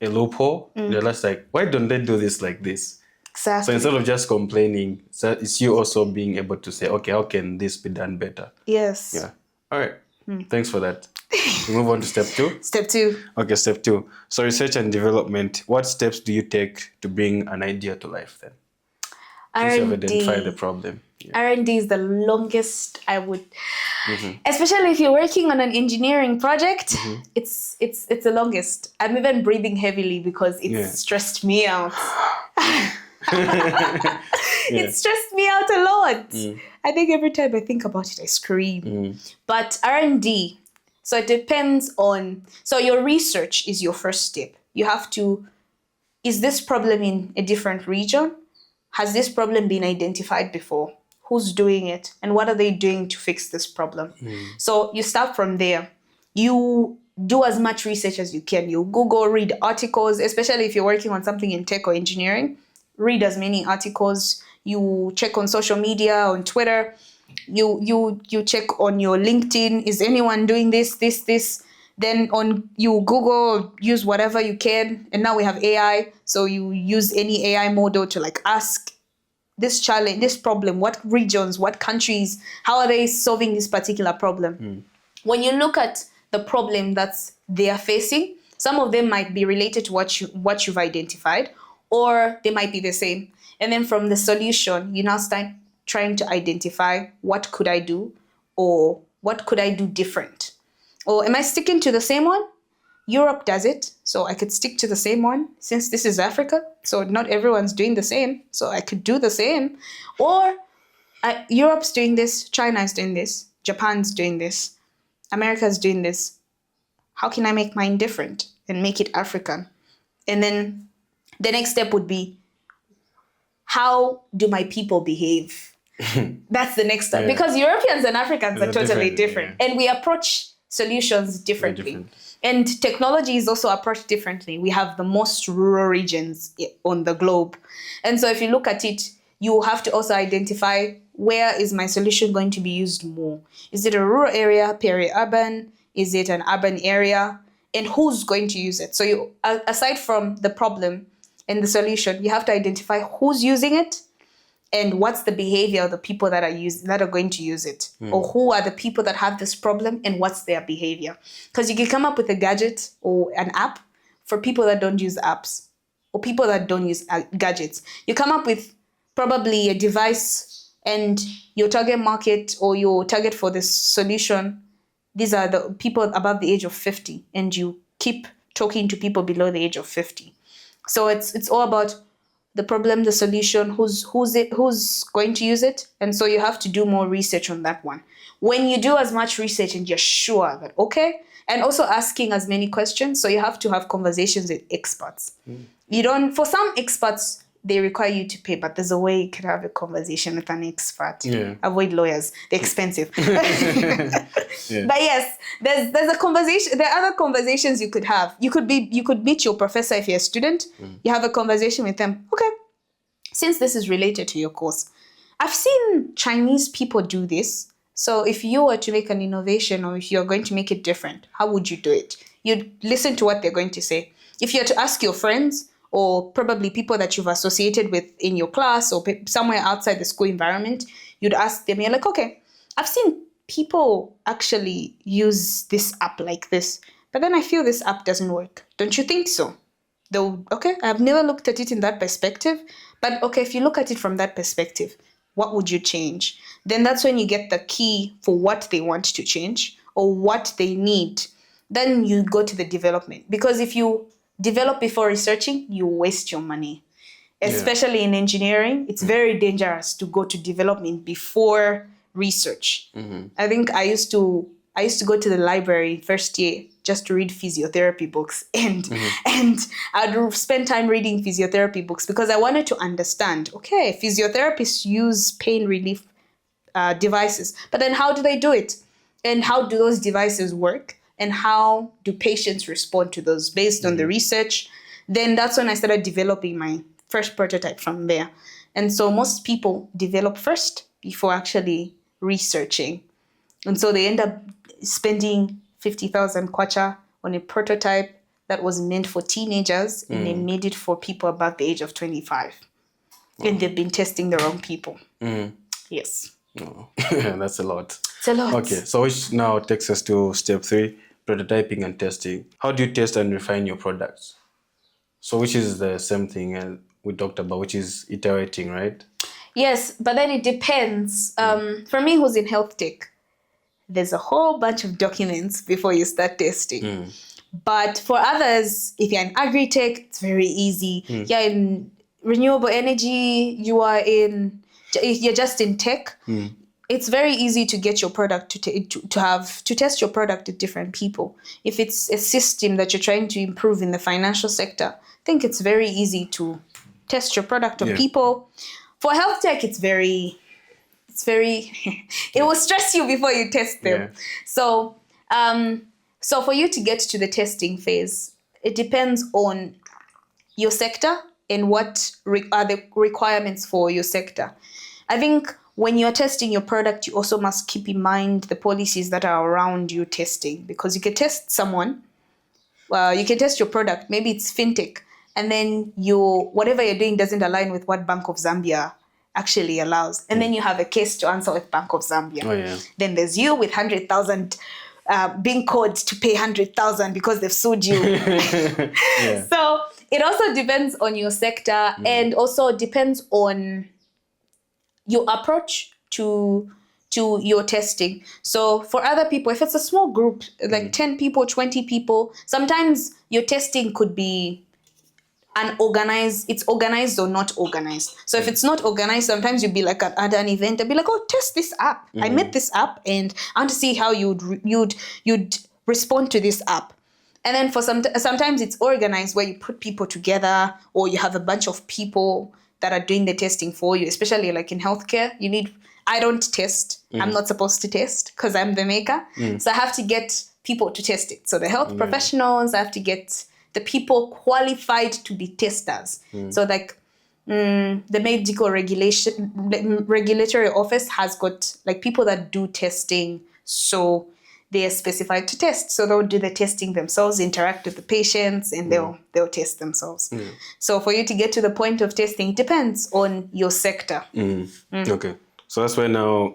a loophole. You're just like, why don't they do this like this? Exactly. So instead of just complaining, it's you also being able to say, okay, how can this be done better? Yes. Yeah. All right. Thanks for that. We move on to step 2. Step 2. Okay, step 2. So research and development. What steps do you take to bring an idea to life then? Since you have identified the problem. R&D is the longest I would, especially if you're working on an engineering project, it's the longest. I'm even breathing heavily because it's stressed me out. It stressed me out a lot. I think every time I think about it, I scream. But R&D, so it depends on, so your research is your first step. You have to, is this problem in a different region? Has this problem been identified before? Who's doing it? And what are they doing to fix this problem? So you start from there. You do as much research as you can. You Google, read articles, especially if you're working on something in tech or engineering. Read as many articles. You check on social media, on Twitter. You check on your LinkedIn. Is anyone doing this? Then you Google, use whatever you can. And now we have AI. So you use any AI model to like ask this challenge, this problem, what regions, what countries, how are they solving this particular problem? When you look at the problem that's they are facing, some of them might be related to what you've identified, or they might be the same. And then from the solution, you now start trying to identify what could I do, or what could I do different? Or am I sticking to the same one? Europe does it, so I could stick to the same one since this is Africa. So not everyone's doing the same, so I could do the same. Or Europe's doing this, China's doing this, Japan's doing this, America's doing this. How can I make mine different and make it African? And then the next step would be, how do my people behave? That's the next step. Because Europeans and Africans are totally different. And we approach solutions differently. And technology is also approached differently. We have the most rural regions on the globe. And so if you look at it, you have to also identify, where is my solution going to be used more? Is it a rural area, peri-urban? Is it an urban area? And who's going to use it? So you, aside from the problem and the solution, you have to identify who's using it and what's the behavior of the people that are going to use it, or who are the people that have this problem and what's their behavior. Because you can come up with a gadget or an app for people that don't use apps, or people that don't use gadgets. You come up with probably a device, and your target market or your target for this solution, these are the people above the age of 50, and you keep talking to people below the age of 50. So it's all about the problem, the solution, who's going to use it. And so you have to do more research on that one. When you do as much research and you're sure that, okay, and also asking as many questions. So you have to have conversations with experts. You don't, for some experts, they require you to pay, but there's a way you can have a conversation with an expert. Avoid lawyers, they're expensive. But yes, there's a conversation. There are other conversations you could have. You could meet your professor if you're a student. You have a conversation with them. Okay, since this is related to your course, I've seen Chinese people do this. So if you were to make an innovation, or if you're going to make it different, how would you do it? You'd listen to what they're going to say. If you're to ask your friends, or probably people that you've associated with in your class or somewhere outside the school environment, you'd ask them, you're like, okay, I've seen people actually use this app like this, but then I feel this app doesn't work. Don't you think so? Though, okay, I've never looked at it in that perspective, but okay, if you look at it from that perspective, what would you change? Then that's when you get the key for what they want to change or what they need. Then you go to the development, because if you develop before researching, you waste your money. Especially in engineering, it's very dangerous to go to development before research. I think I used to go to the library first year just to read physiotherapy books, and I'd spend time reading physiotherapy books because I wanted to understand, okay, physiotherapists use pain relief devices, but then how do they do it? And how do those devices work? And how do patients respond to those based on the research? Then that's when I started developing my first prototype from there. And so most people develop first before actually researching. And so they end up spending 50,000 kwacha on a prototype that was meant for teenagers, and they made it for people above the age of 25. And they've been testing the wrong people. Yes. Oh. That's a lot. It's a lot. Okay, so which now takes us to step 3, prototyping and testing. How do you test and refine your products? So which is the same thing we talked about, which is iterating, right? Yes, but then it depends. For me, who's in health tech, there's a whole bunch of documents before you start testing. But for others, if you're in agri-tech, it's very easy. You're in renewable energy, you're just in tech. It's very easy to get your product to test your product with different people. If it's a system that you're trying to improve in the financial sector, I think it's very easy to test your product on people. For health tech, it's very it will stress you before you test them. So for you to get to the testing phase, it depends on your sector and what are the requirements for your sector. I think when you're testing your product, you also must keep in mind the policies that are around you testing, because you can test someone, you can test your product, maybe it's fintech, and then whatever you're doing doesn't align with what Bank of Zambia actually allows. And then you have a case to answer with Bank of Zambia. Oh, yeah. Then there's you with 100,000 being called to pay 100,000 because they've sued you. Yeah. So it also depends on your sector and also depends on your approach to your testing. So for other people, if it's a small group, like 10 people, 20 people, sometimes your testing could be unorganized. It's organized or not organized. So if it's not organized, sometimes you'd be like at an event and be like, oh, test this app. I made this app and I want to see how you'd respond to this app. And then for sometimes it's organized where you put people together or you have a bunch of people that are doing the testing for you, especially like in healthcare. I don't test. I'm not supposed to test because I'm the maker. So I have to get people to test it. So the health professionals, I have to get the people qualified to be testers. So like the medical regulatory office has got like people that do testing. So they are specified to test. So they'll do the testing themselves, interact with the patients, and they'll test themselves. So for you to get to the point of testing, it depends on your sector. Okay. So that's why now,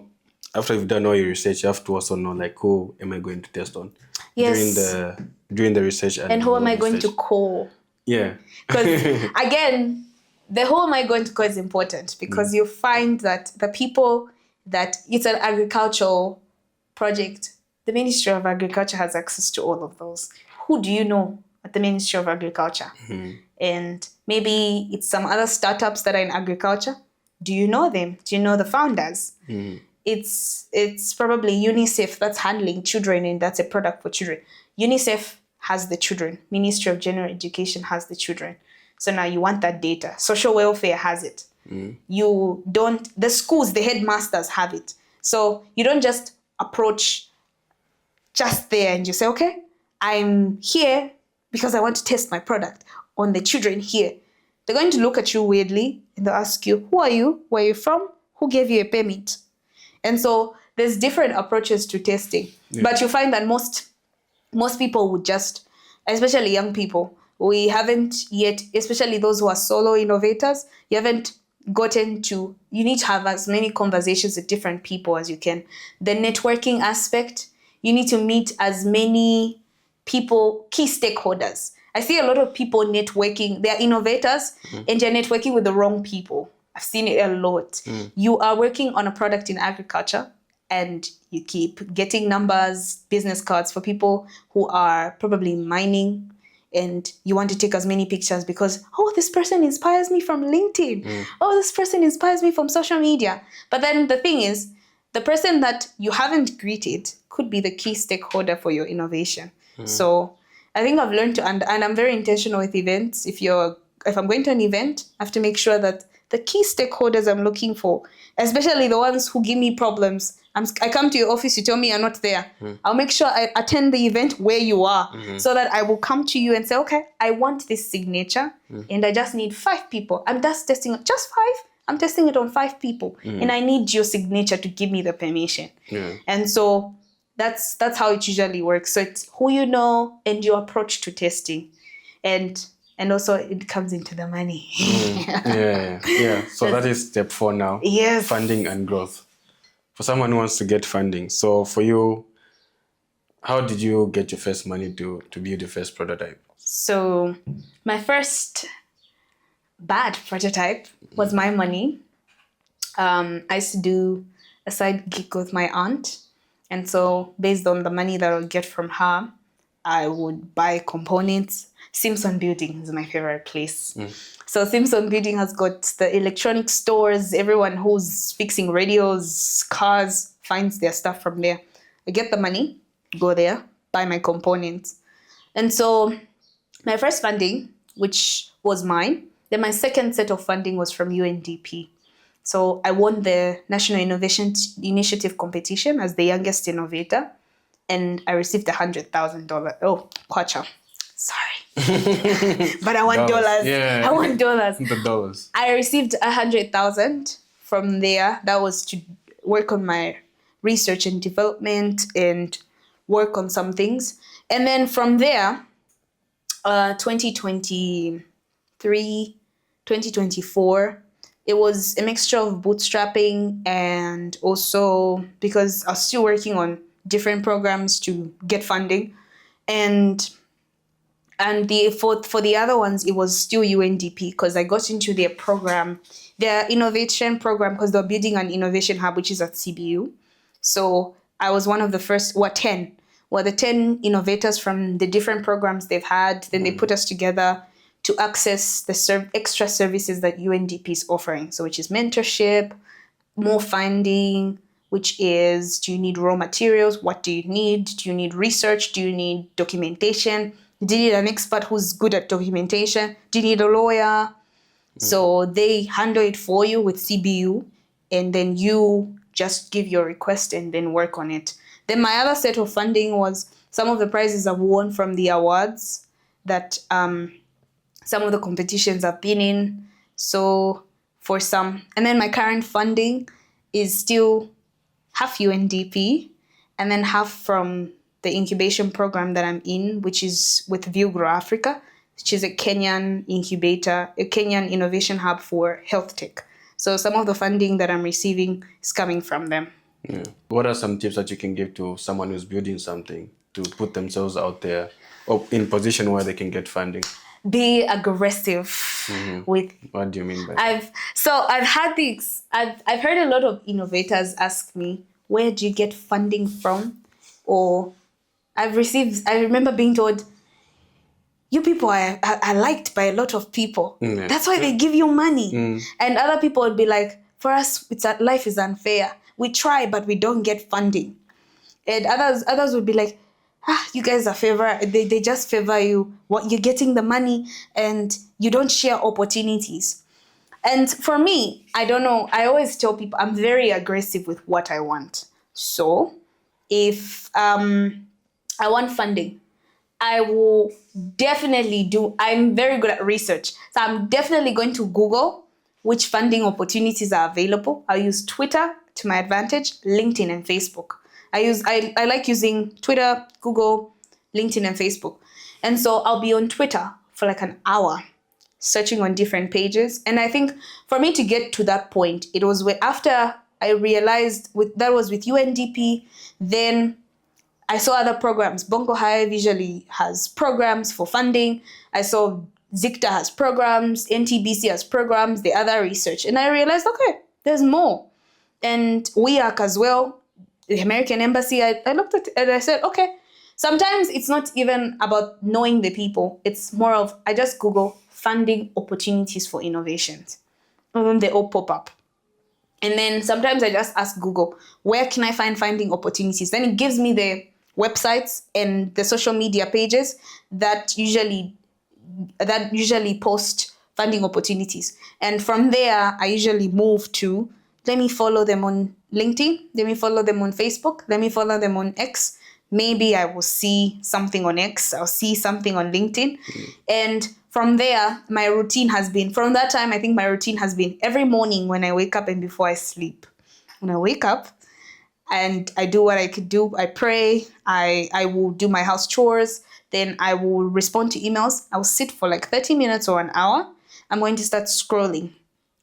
after you've done all your research, you have to also know like who am I going to test on during the research and who am I going to call? Yeah. Because again, the who am I going to call is important because you find that the people that it's an agricultural project, the Ministry of Agriculture has access to all of those. Who do you know at the Ministry of Agriculture? And maybe it's some other startups that are in agriculture. Do you know them? Do you know the founders? It's probably UNICEF that's handling children and that's a product for children. UNICEF has the children. Ministry of General Education has the children. So now you want that data. Social welfare has it. The schools, the headmasters have it. So you don't just approach just there and you say, okay, I'm here because I want to test my product on the children here. They're going to look at you weirdly and they'll ask you, who are you? Where are you from? Who gave you a permit? And so there's different approaches to testing. But you find that most people would just, especially young people, we haven't yet, especially those who are solo innovators, you haven't gotten to, you need to have as many conversations with different people as you can. The networking aspect, you need to meet as many people, key stakeholders. I see a lot of people networking, they're innovators and they're networking with the wrong people. I've seen it a lot. You are working on a product in agriculture and you keep getting numbers, business cards for people who are probably mining and you want to take as many pictures because, oh, this person inspires me from LinkedIn. Oh, this person inspires me from social media. But then the thing is, the person that you haven't greeted could be the key stakeholder for your innovation. So I think I've learned to, and I'm very intentional with events. If I'm going to an event, I have to make sure that the key stakeholders I'm looking for, especially the ones who give me problems. I come to your office, you tell me you're not there. I'll make sure I attend the event where you are so that I will come to you and say, okay, I want this signature and I just need 5 people. I'm just testing it, just 5. I'm testing it on 5 people and I need your signature to give me the permission. And so that's how it usually works. So it's who you know and your approach to testing. And also it comes into the money. Yeah. So that is step 4 now. Yes. Funding and growth. For someone who wants to get funding. So for you, how did you get your first money to build your first prototype? So my first bad prototype was my money. I used to do a side gig with my aunt. And so based on the money that I would get from her, I would buy components. Simpson Building is my favorite place. So Simpson Building has got the electronic stores. Everyone who's fixing radios, cars, finds their stuff from there. I get the money, go there, buy my components. And so my first funding, which was mine, then my second set of funding was from UNDP. So I won the National Innovation Initiative competition as the youngest innovator. And I received $100,000. Oh, kwacha. Sorry. But I want dollars. Yeah. I want dollars. The dollars. I received $100,000 from there. That was to work on my research and development and work on some things. And then from there, 2023, 2024, it was a mixture of bootstrapping and also because I was still working on different programs to get funding. And for the other ones, it was still UNDP because I got into their program, their innovation program, because they're building an innovation hub, which is at CBU. So I was one of the first, 10. The 10 innovators from the different programs they've had. Then they put us together to access the extra services that UNDP is offering. So which is mentorship, more funding, which is, do you need raw materials? What do you need? Do you need research? Do you need documentation? Do you need an expert who's good at documentation? Do you need a lawyer? So they handle it for you with CBU, and then you just give your request and then work on it. Then my other set of funding was some of the prizes I've won from the awards that some of the competitions I've been in. So for some, and then my current funding is still half UNDP and then half from the incubation program that I'm in, which is with View Grow Africa, which is a Kenyan incubator, a Kenyan innovation hub for health tech. So some of the funding that I'm receiving is coming from them. Yeah. What are some tips that you can give to someone who's building something to put themselves out there or in position where they can get funding? Be aggressive with. What do you mean by that? I've heard a lot of innovators ask me, where do you get funding from? Or I remember being told, you people are liked by a lot of people. That's why they give you money. And other people would be like, for us, life is unfair. We try, but we don't get funding. And others would be like, you guys are they just favor you. What you're getting the money and you don't share opportunities. And for me, I don't know. I always tell people I'm very aggressive with what I want. So if I want funding, I will definitely I'm very good at research. So I'm definitely going to Google which funding opportunities are available. I'll use Twitter to my advantage, LinkedIn and Facebook. I like using Twitter, Google, LinkedIn and Facebook. And so I'll be on Twitter for like an hour searching on different pages. And I think for me to get to that point, it was after I realized that was with UNDP, then I saw other programs. Bongo Hive usually has programs for funding. I saw Zikta has programs, NTBC has programs, the other research. And I realized, okay, there's more. And WEAC as well, the American Embassy, I looked at it and I said, okay, sometimes it's not even about knowing the people. It's more of, I just Google funding opportunities for innovations. And then they all pop up. And then sometimes I just ask Google, where can I find funding opportunities? Then it gives me the websites and the social media pages that usually post funding opportunities. And from there, I usually move to, let me follow them on LinkedIn, let me follow them on Facebook, let me follow them on X. Maybe I will see something on X, I'll see something on LinkedIn. And from there, my routine has been, from that time, I think my routine has been every morning when I wake up and before I sleep. When I wake up and I do what I could do, I pray, I will do my house chores, then I will respond to emails. I'll sit for like 30 minutes or an hour. I'm going to start scrolling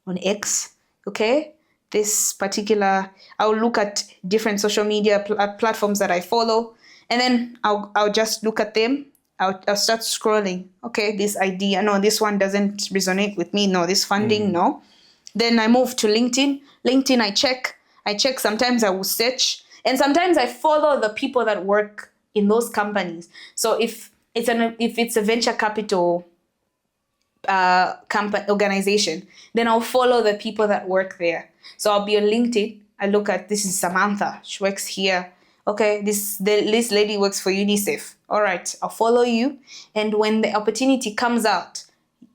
on X, okay? I'll look at different social media platforms that I follow, and then I'll just look at them. I'll start scrolling. Okay, this idea, no, this one doesn't resonate with me. No, this funding, no. Then I move to LinkedIn. LinkedIn, I check. Sometimes I will search, and sometimes I follow the people that work in those companies. So if it's a venture capital organization, then I'll follow the people that work there. So I'll be on LinkedIn. I look at, this is Samantha. She works here. Okay, this lady works for UNICEF. All right, I'll follow you. And when the opportunity comes out,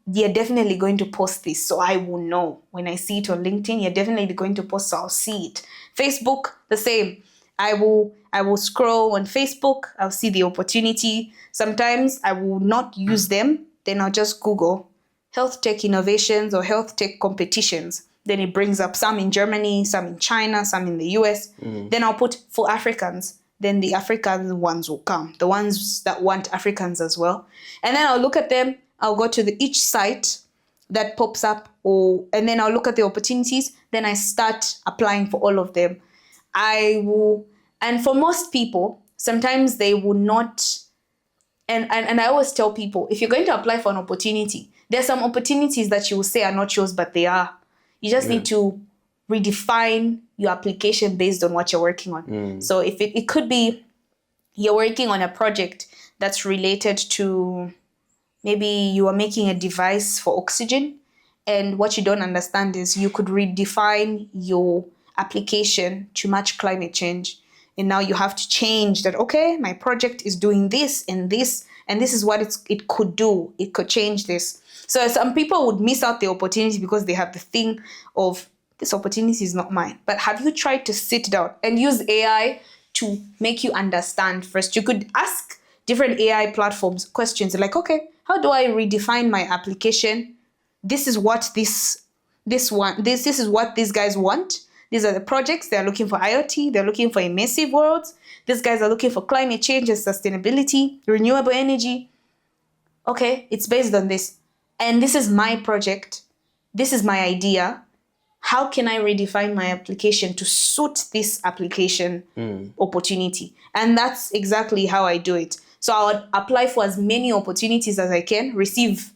you're definitely going to post this. So I will know. When I see it on LinkedIn, you're definitely going to post, so I'll see it. Facebook, the same. I will scroll on Facebook. I'll see the opportunity. Sometimes I will not use them. Then I'll just Google health tech innovations or health tech competitions. Then it brings up some in Germany, some in China, some in the US. Then I'll put for Africans. Then the African ones will come, the ones that want Africans as well. And then I'll look at them. I'll go to each site, that pops up, and then I'll look at the opportunities, then I start applying for all of them. And for most people, sometimes they will not, and I always tell people, if you're going to apply for an opportunity, there are some opportunities that you will say are not yours, but they are. You just need to redefine your application based on what you're working on. So if it could be you're working on a project that's related to, maybe you are making a device for oxygen, and what you don't understand is you could redefine your application to match climate change. And now you have to change that, okay, my project is doing this and this, and this is what it could do. It could change this. So some people would miss out the opportunity because they have the thing of, this opportunity is not mine. But have you tried to sit down and use AI to make you understand first? You could ask different AI platforms questions like, okay, how do I redefine my application? This is what this is what these guys want. These are the projects. They're looking for IoT. They're looking for immersive worlds. These guys are looking for climate change and sustainability, renewable energy. Okay, it's based on this. And this is my project. This is my idea. How can I redefine my application to suit this application opportunity? And that's exactly how I do it. So I would apply for as many opportunities as I can, receive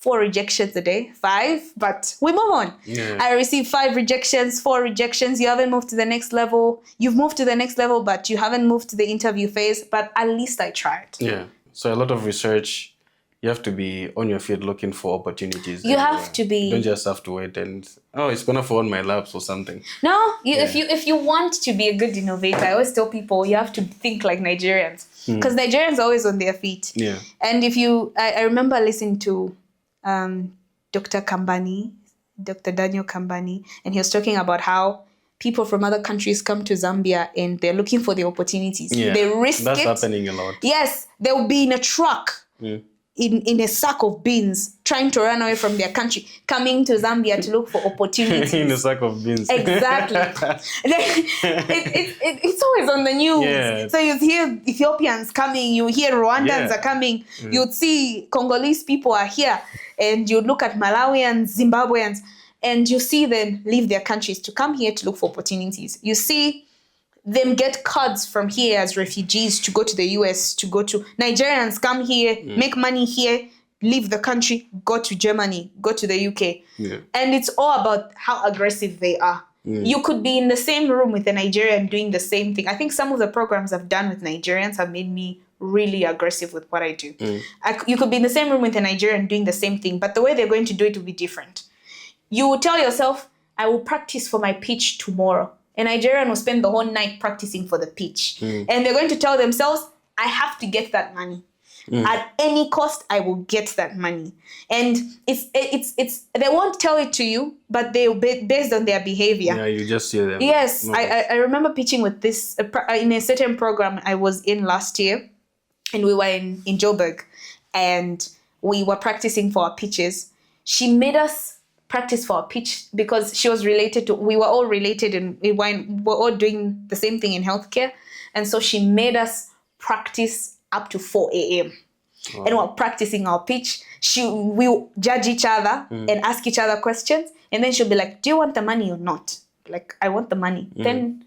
4 rejections a day, 5, but we move on. Yeah. I receive 5 rejections, 4 rejections. You haven't moved to the next level. You've moved to the next level, but you haven't moved to the interview phase. But at least I tried. Yeah. So a lot of research. You have to be on your feet looking for opportunities. You have to be. You don't just have to wait and, it's gonna fall on my laps or something. No, if you want to be a good innovator, I always tell people you have to think like Nigerians, because Nigerians are always on their feet. Yeah. And I remember listening to Dr. Daniel Kambani, and he was talking about how people from other countries come to Zambia and they're looking for the opportunities. Yeah. They risk That's it. happening a lot. Yes, they'll be in a truck. In a sack of beans, trying to run away from their country, coming to Zambia to look for opportunities. In a sack of beans. Exactly. It's always on the news. Yeah. So you hear Ethiopians coming, you hear Rwandans are coming, you'd see Congolese people are here, and you look at Malawians, Zimbabweans, and you see them leave their countries to come here to look for opportunities. You see them get cards from here as refugees to go to the US, to go to Nigerians, come here, make money here, leave the country, go to Germany, go to the UK. Yeah. And it's all about how aggressive they are. You could be in the same room with a Nigerian doing the same thing. I think some of the programs I've done with Nigerians have made me really aggressive with what I do. You could be in the same room with a Nigerian doing the same thing, but the way they're going to do it will be different. You will tell yourself, I will practice for my pitch tomorrow. A Nigerian will spend the whole night practicing for the pitch. And they're going to tell themselves, I have to get that money. At any cost, I will get that money. And it's they won't tell it to you, but they'll be based on their behavior. Yeah, you just see them. Yes, I remember pitching with this in a certain program I was in last year, and we were in Joburg, and we were practicing for our pitches. She made us practice for a pitch because she was we were all related, and we were all doing the same thing in healthcare. And so she made us practice up to 4 a.m. Wow. And we're practicing our pitch. We'll judge each other and ask each other questions. And then she'll be like, do you want the money or not? Like, I want the money. Then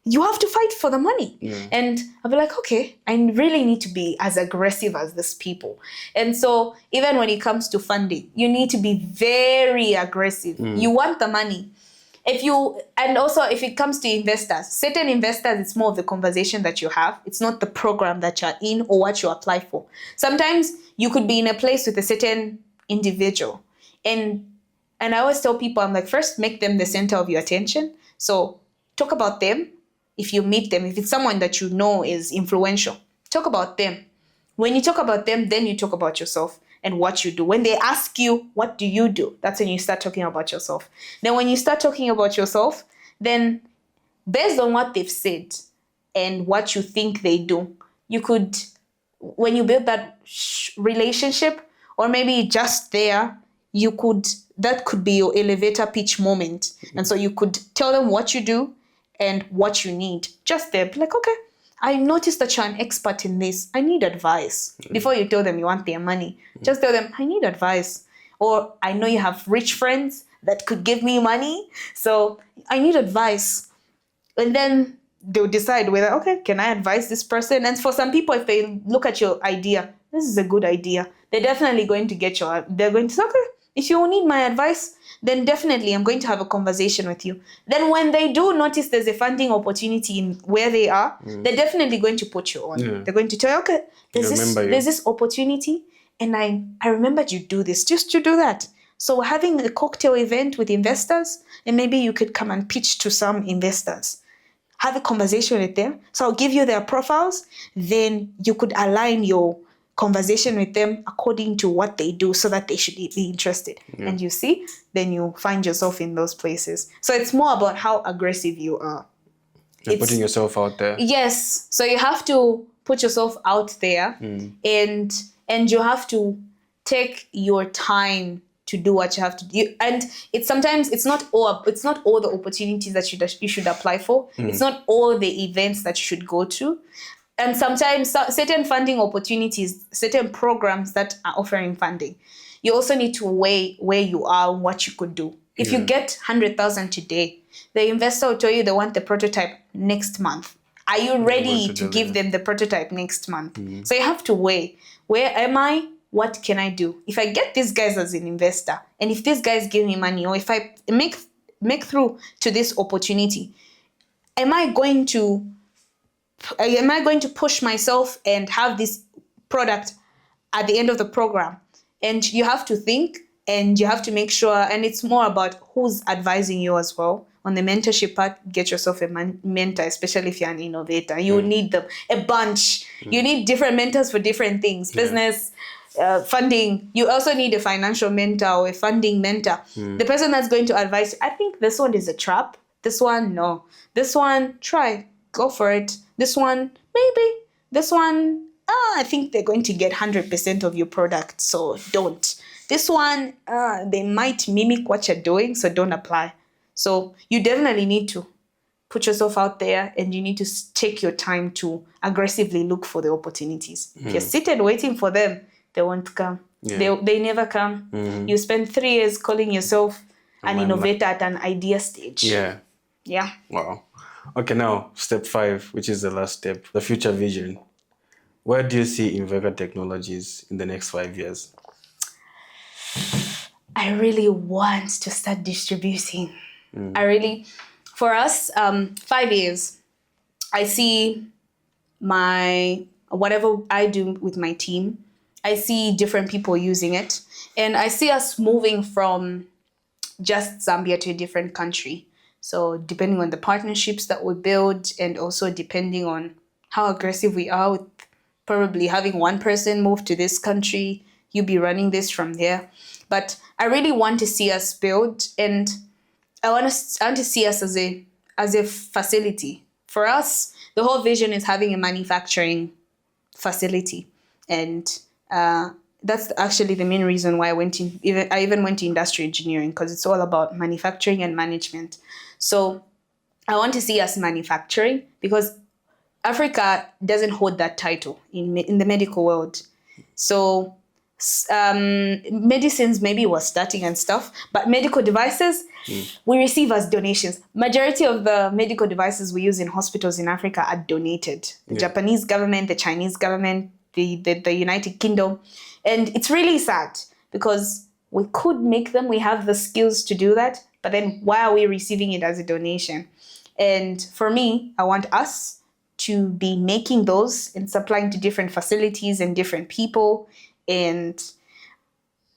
you have to fight for the money. And I'll be like, okay, I really need to be as aggressive as these people. And so even when it comes to funding, you need to be very aggressive. You want the money. And also if it comes to investors, certain investors, it's more of the conversation that you have. It's not the program that you're in or what you apply for. Sometimes you could be in a place with a certain individual. And I always tell people, I'm like, first make them the center of your attention. So talk about them. If you meet them, if it's someone that you know is influential, talk about them. When you talk about them, then you talk about yourself and what you do. When they ask you, what do you do? That's when you start talking about yourself. Then when you start talking about yourself, then based on what they've said and what you think they do, you could, when you build that relationship, or maybe just there, that could be your elevator pitch moment. And so you could tell them what you do and what you need. Just there, like, okay, I noticed that you're an expert in this. I need advice. Before you tell them you want their money, just tell them, I need advice or I know you have rich friends that could give me money, so I need advice. And then they'll decide whether, okay, can I advise this person? And for some people, if they look at your idea, this is a good idea, they're definitely going to they're going to say, okay, if you need my advice, then definitely I'm going to have a conversation with you. Then when they do notice there's a funding opportunity in where they are, they're definitely going to put you on. Yeah. They're going to tell you, okay, there's this opportunity, and I remembered you do this, just to do that. So we're having a cocktail event with investors, and maybe you could come and pitch to some investors. Have a conversation with them. So I'll give you their profiles. Then you could align your conversation with them according to what they do so that they should be interested. Yeah. And you see, then you find yourself in those places. So it's more about how aggressive you are. You're putting yourself out there. Yes. So you have to put yourself out there, and you have to take your time to do what you have to do. And it's not all the opportunities that you should apply for. It's not all the events that you should go to. And sometimes certain funding opportunities, certain programs that are offering funding, you also need to weigh where you are and what you could do. If you get 100,000 today, the investor will tell you they want the prototype next month. Are you ready to give them the prototype next month? So you have to weigh, where am I? What can I do? If I get these guys as an investor, and if these guys give me money, or if I make through to this opportunity, am I going to push myself and have this product at the end of the program? And you have to think, and you have to make sure, and it's more about who's advising you as well. On the mentorship part, get yourself a mentor, especially if you're an innovator. You need them, a bunch. You need different mentors for different things. Business, funding. You also need a financial mentor or a funding mentor. The person that's going to advise, I think this one is a trap. This one, no. This one, try. Go for it. This one, maybe. This one, I think they're going to get 100% of your product, so don't. This one, they might mimic what you're doing, so don't apply. So you definitely need to put yourself out there, and you need to take your time to aggressively look for the opportunities. If you're seated waiting for them, they won't come. They never come. You spend 3 years calling yourself an innovator at an idea stage. Yeah. Wow. Okay, now step 5, which is the last step, the future vision. Where do you see Invenka Technologies in the next 5 years? I really want to start distributing. For us, 5 years, I see whatever I do with my team, I see different people using it. And I see us moving from just Zambia to a different country. So depending on the partnerships that we build, and also depending on how aggressive we are with probably having one person move to this country, you be running this from there. But I really want to see us build, and I want to see us as a facility. For us, the whole vision is having a manufacturing facility, and that's actually the main reason why I even went to industrial engineering, because it's all about manufacturing and management. So I want to see us manufacturing, because Africa doesn't hold that title in the medical world. So medicines maybe was starting and stuff, but medical devices we receive as donations. Majority of the medical devices we use in hospitals in Africa are donated. The Japanese government, the Chinese government, the United Kingdom. And it's really sad, because we could make them, we have the skills to do that, but then why are we receiving it as a donation? And for me, I want us to be making those and supplying to different facilities and different people. And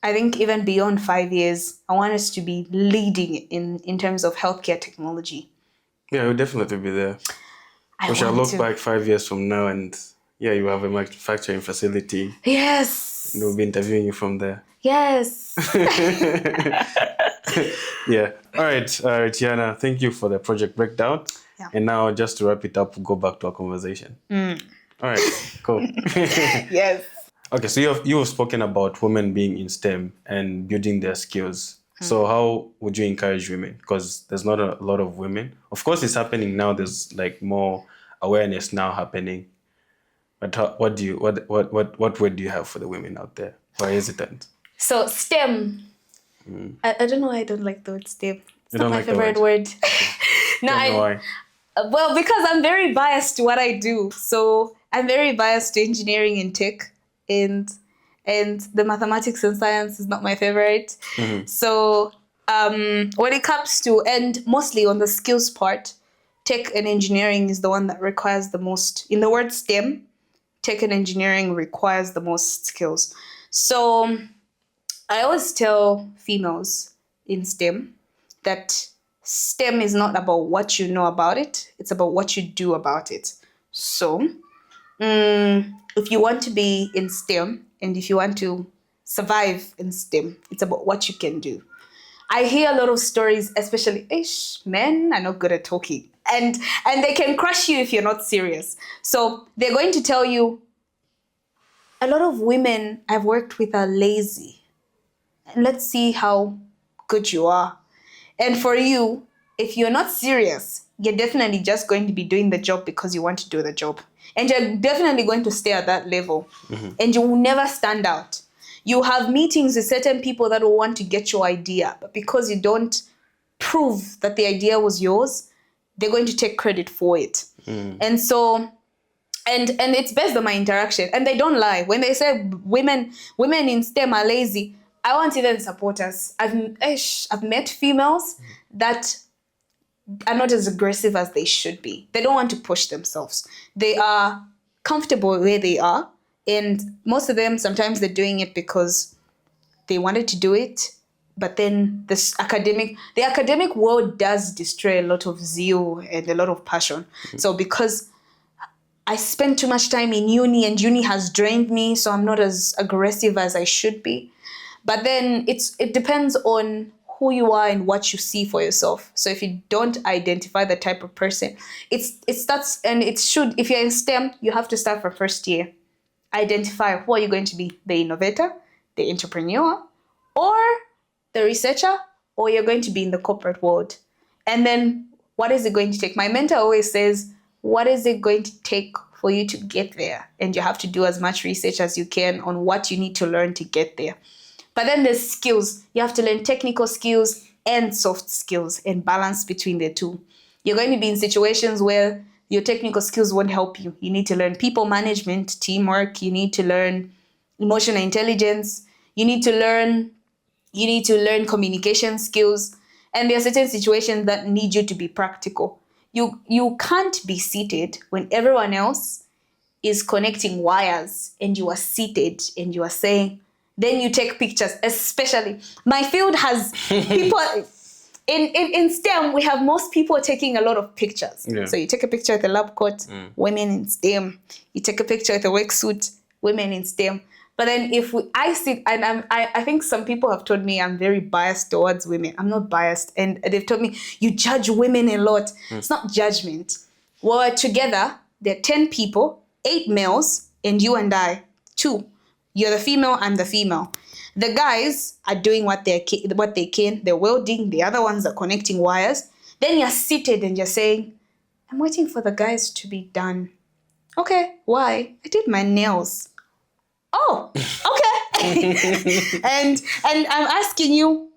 I think even beyond 5 years, I want us to be leading in terms of healthcare technology. Yeah, we'll definitely be there. We shall look back 5 years from now, and you have a manufacturing facility. Yes. And we'll be interviewing you from there. Yes. Yeah. All right, Retiana, thank you for the project breakdown. Yeah. And now, just to wrap it up, we'll go back to our conversation. All right, cool. Yes. Okay, so you've spoken about women being in STEM and building their skills. So how would you encourage women? Because there's not a lot of women. Of course, it's happening now. There's like more awareness now happening. But what word do you have for the women out there who are hesitant? So STEM I don't know why I don't like the word STEM. It's You not don't my like the favorite word? word. No, Tell me why. well, because I'm very biased to what I do. So I'm very biased to engineering and tech, and the mathematics and science is not my favorite. So when it comes to, and mostly on the skills part, tech and engineering is the one that requires the most. In the word STEM, tech and engineering requires the most skills. So I always tell females in STEM that STEM is not about what you know about it, it's about what you do about it. So, if you want to be in STEM and if you want to survive in STEM, it's about what you can do. I hear a lot of stories, especially men are not good at talking. And they can crush you if you're not serious. So they're going to tell you a lot of women I've worked with are lazy. And let's see how good you are. And for you, if you're not serious, you're definitely just going to be doing the job because you want to do the job. And you're definitely going to stay at that level. And you will never stand out. You have meetings with certain people that will want to get your idea, but because you don't prove that the idea was yours, they're going to take credit for it. And so and it's based on my interaction, and they don't lie when they say women in STEM are lazy. I won't even support us. I've met females that are not as aggressive as they should be. They don't want to push themselves. They are comfortable where they are, and most of them, sometimes they're doing it because they wanted to do it, but then the academic world does destroy a lot of zeal and a lot of passion. So because I spend too much time in uni and uni has drained me, so I'm not as aggressive as I should be. But then it depends on who you are and what you see for yourself. So if you don't identify the type of person, it starts, and it should, if you're in STEM, you have to start from first year. Identify who are you going to be, the innovator, the entrepreneur, or the researcher, or you're going to be in the corporate world. And then what is it going to take? My mentor always says, what is it going to take for you to get there? And you have to do as much research as you can on what you need to learn to get there. But then there's skills. You have to learn technical skills and soft skills and balance between the two. You're going to be in situations where your technical skills won't help you. You need to learn people management, teamwork. You need to learn emotional intelligence. You need to learn communication skills. And there are certain situations that need you to be practical. You can't be seated when everyone else is connecting wires and you are seated and you are saying, then you take pictures. Especially my field has people in STEM, we have most people taking a lot of pictures. Yeah. So you take a picture at the lab coat, women in STEM. You take a picture at the work suit, women in STEM. But then I sit, and I think some people have told me I'm very biased towards women. I'm not biased. And they've told me, you judge women a lot. It's not judgment. We're together, there are 10 people, 8 males, and you and I, 2. You're the female, I'm the female. The guys are doing what they can. They're welding. The other ones are connecting wires. Then you're seated and you're saying, I'm waiting for the guys to be done. Okay, why? I did my nails. Oh, okay. and I'm asking you,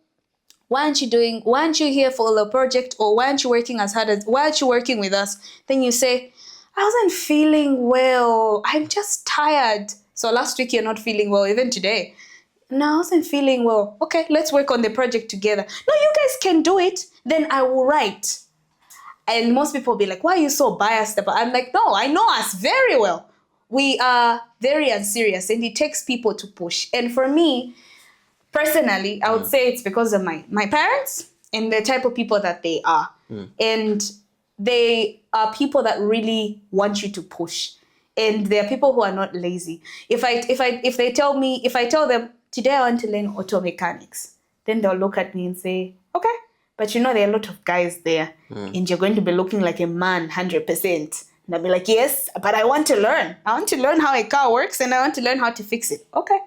why aren't you here for the project, or why aren't you working why aren't you working with us? Then you say, I wasn't feeling well. I'm just tired. So last week you're not feeling well, even today. No, I wasn't feeling well. Okay, let's work on the project together. No, you guys can do it. Then I will write. And most people will be like, why are you so biased about it? I'm like, no, I know us very well. We are very unserious, and it takes people to push. And for me, personally, I would say it's because of my parents and the type of people that they are. And they are people that really want you to push. And they are people who are not lazy. If I tell them, today I want to learn auto mechanics, then they'll look at me and say, okay, but there are a lot of guys there, and you're going to be looking like a man 100%. And I'll be like, yes, but I want to learn. I want to learn how a car works, and I want to learn how to fix it. Okay,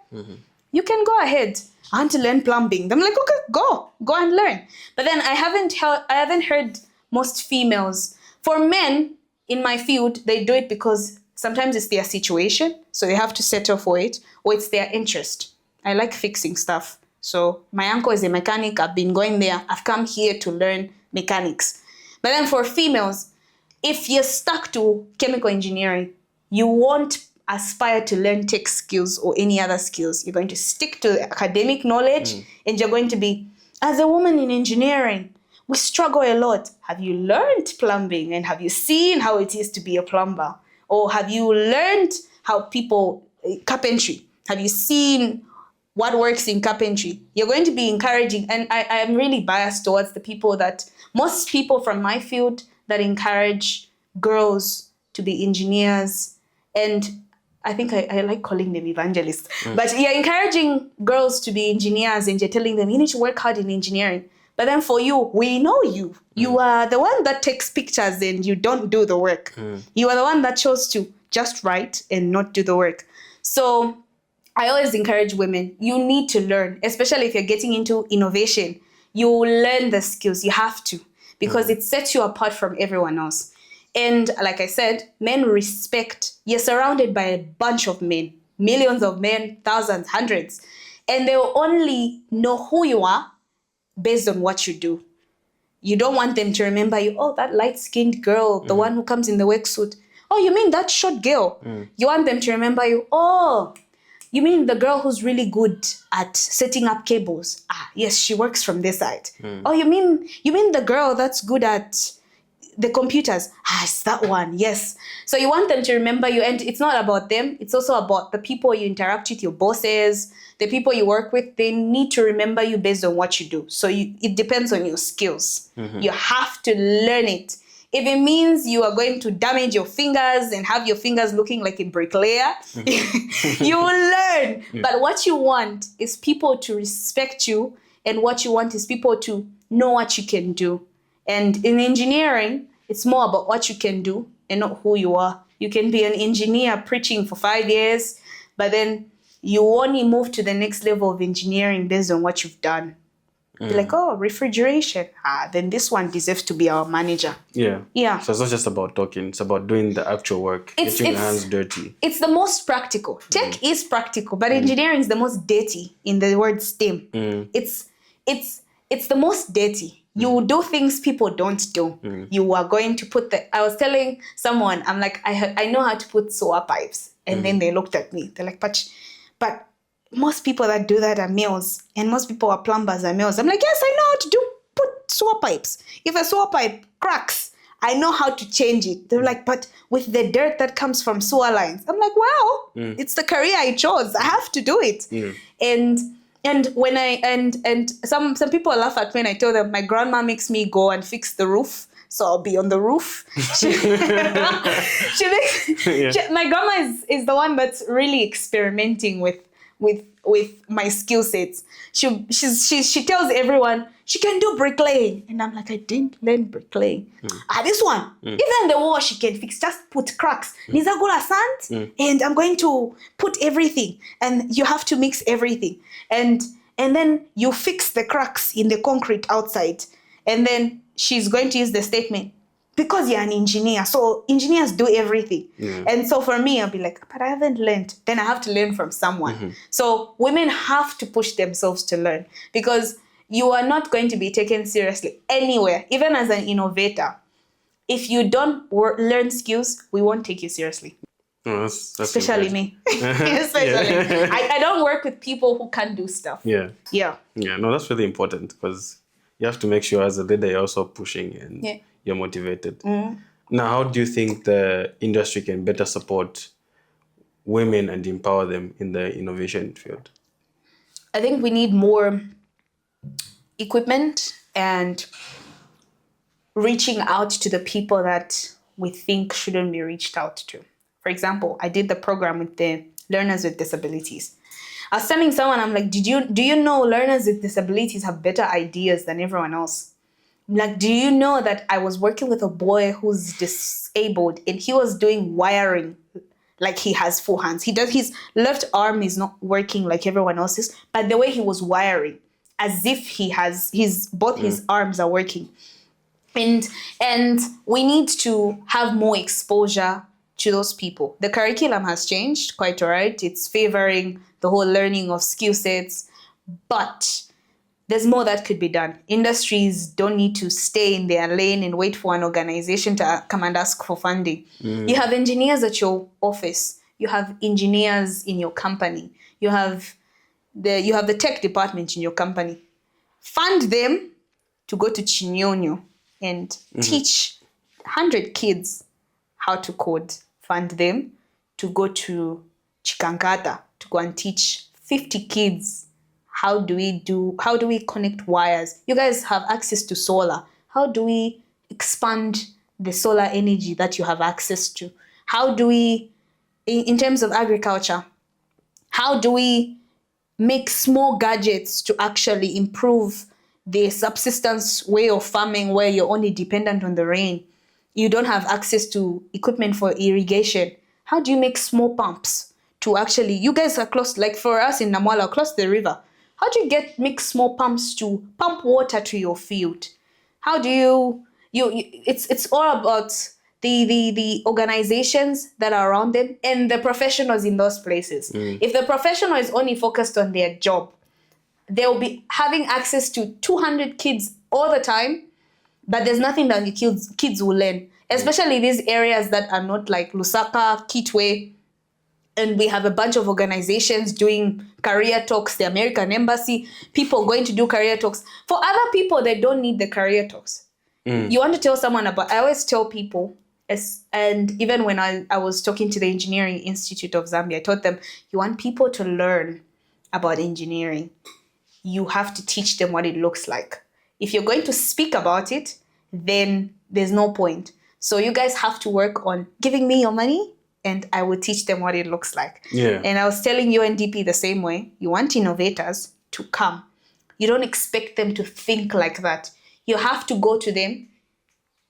you can go ahead. I want to learn plumbing. I'm like, okay, go and learn. But then I haven't heard most females. For men in my field, they do it because sometimes it's their situation, so they have to settle for it, or it's their interest. I like fixing stuff. So my uncle is a mechanic. I've been going there. I've come here to learn mechanics. But then for females, if you're stuck to chemical engineering, you won't aspire to learn tech skills or any other skills. You're going to stick to academic knowledge, and you're going to be, as a woman in engineering, we struggle a lot. Have you learned plumbing, and have you seen how it is to be a plumber? Or have you learned how people, carpentry, have you seen what works in carpentry? You're going to be encouraging, and I'm really biased towards the people that, most people from my field that encourage girls to be engineers, and I think I like calling them evangelists, but you're encouraging girls to be engineers, and you're telling them you need to work hard in engineering. But then for you, we know you. You are the one that takes pictures and you don't do the work. You are the one that chose to just write and not do the work. So I always encourage women, you need to learn, especially if you're getting into innovation. You learn the skills, you have to, because it sets you apart from everyone else. And like I said, men respect, you're surrounded by a bunch of men, millions of men, thousands, hundreds, and they'll only know who you are based on what you do. You don't want them to remember you, oh, that light-skinned girl, the one who comes in the work suit. Oh, you mean that short girl? You want them to remember you, oh, you mean the girl who's really good at setting up cables? Ah, yes, she works from this side. Oh, you mean the girl that's good at the computers? Ah, it's that one, yes. So you want them to remember you, and it's not about them. It's also about the people you interact with, your bosses, the people you work with. They need to remember you based on what you do. So it depends on your skills. You have to learn it. If it means you are going to damage your fingers and have your fingers looking like a bricklayer, you will learn. But what you want is people to respect you, and what you want is people to know what you can do. And in engineering, it's more about what you can do and not who you are. You can be an engineer preaching for 5 years, but then you only move to the next level of engineering based on what you've done. Be like, oh, refrigeration. Then this one deserves to be our manager. Yeah. So it's not just about talking. It's about doing the actual work, getting your hands dirty. It's the most practical. Tech is practical, but engineering is the most dirty in the word STEM. It's the most dirty. You do things people don't do. You are going to put I was telling someone, I'm like, I know how to put sewer pipes. And then they looked at me. They're like, but most people that do that are males, and most people are plumbers are males. I'm like, yes, I know how to put sewer pipes. If a sewer pipe cracks, I know how to change it. They're like, but with the dirt that comes from sewer lines. I'm like, well, it's the career I chose. I have to do it. And when and some people laugh at me when I tell them my grandma makes me go and fix the roof. So I'll be on the roof. My grandma is the one that's really experimenting with my skill sets. She tells everyone she can do bricklaying, and I'm like, I didn't learn bricklaying. This one, even the wall she can fix. Just put cracks. Nizagula sand, and I'm going to put everything, and you have to mix everything, and then you fix the cracks in the concrete outside, and then she's going to use the statement, because you're an engineer, so engineers do everything. And so for me, I'll be like, but I haven't learned. Then I have to learn from someone. So women have to push themselves to learn, because you are not going to be taken seriously anywhere, even as an innovator. If you don't learn skills, we won't take you seriously. That's especially me. Especially. I don't work with people who can't do stuff. Yeah, no, that's really important, because you have to make sure as a leader you're also pushing and you're motivated. Now, how do you think the industry can better support women and empower them in the innovation field? I think we need more equipment and reaching out to the people that we think shouldn't be reached out to. For example, I did the program with the learners with disabilities. I was telling someone, I'm like, do you know learners with disabilities have better ideas than everyone else? Like, do you know that I was working with a boy who's disabled, and he was doing wiring like he has 4 hands. His left arm is not working like everyone else's, but the way he was wiring, as if both his arms are working. And we need to have more exposure to those people. The curriculum has changed quite all right. It's favoring the whole learning of skill sets, But there's more that could be done. Industries don't need to stay in their lane and wait for an organization to come and ask for funding. You have engineers at your office. You have engineers in your company. You have the tech department in your company. Fund them to go to Chinyonyo and teach 100 kids how to code. Fund them to go to Chikankata to go and teach 50 kids how do we connect wires. You guys have access to solar. How do we expand the solar energy that you have access to? How do we, in terms of agriculture, how do we make small gadgets to actually improve the subsistence way of farming where you're only dependent on the rain? You don't have access to equipment for irrigation. How do you make small pumps to actually, you guys are close, like for us in Namwala, across the river. How do you make small pumps to pump water to your field? How do you it's all about the organizations that are around them and the professionals in those places. If the professional is only focused on their job, they'll be having access to 200 kids all the time, but there's nothing that the kids will learn, especially these areas that are not like Lusaka, Kitwe, and we have a bunch of organizations doing career talks, the American Embassy, people going to do career talks. For other people, they don't need the career talks. You want to tell someone about, I always tell people, and even when I was talking to the Engineering Institute of Zambia, I told them, you want people to learn about engineering, you have to teach them what it looks like. If you're going to speak about it, then there's no point. So you guys have to work on giving me your money, and I will teach them what it looks like. Yeah. And I was telling UNDP the same way. You want innovators to come. You don't expect them to think like that. You have to go to them,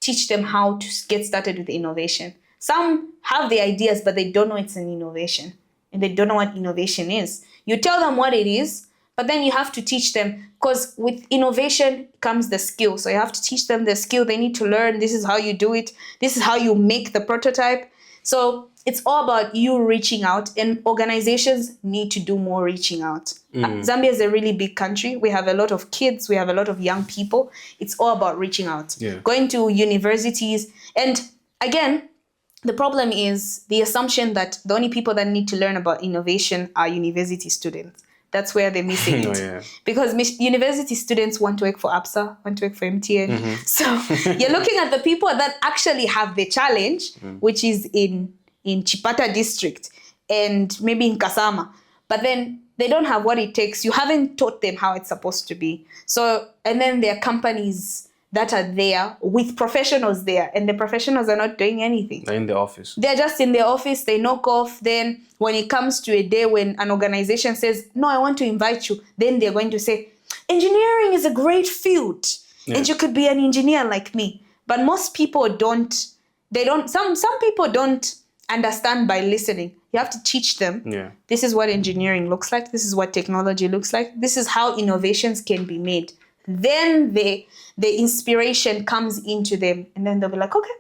teach them how to get started with innovation. Some have the ideas, but they don't know it's an innovation. And they don't know what innovation is. You tell them what it is, but then you have to teach them, because with innovation comes the skill. So you have to teach them the skill. They need to learn. This is how you do it. This is how you make the prototype. So it's all about you reaching out, and organizations need to do more reaching out. Zambia is a really big country. We have a lot of kids. We have a lot of young people. It's all about reaching out, going to universities. And again, the problem is the assumption that the only people that need to learn about innovation are university students. That's where they're missing it. Because university students want to work for APSA, want to work for MTN. So you're looking at the people that actually have the challenge, which is in Chipata district and maybe in Kasama. But then they don't have what it takes. You haven't taught them how it's supposed to be. So, and then there are companies that are there with professionals there, and the professionals are not doing anything. They're in the office. They're just in the office, they knock off. Then when it comes to a day when an organization says, no, I want to invite you, then they're going to say, engineering is a great field, and you could be an engineer like me. But most people some people don't understand by listening. You have to teach them. This is what engineering looks like. This is what technology looks like. This is how innovations can be made. Then the inspiration comes into them, and then they'll be like, okay,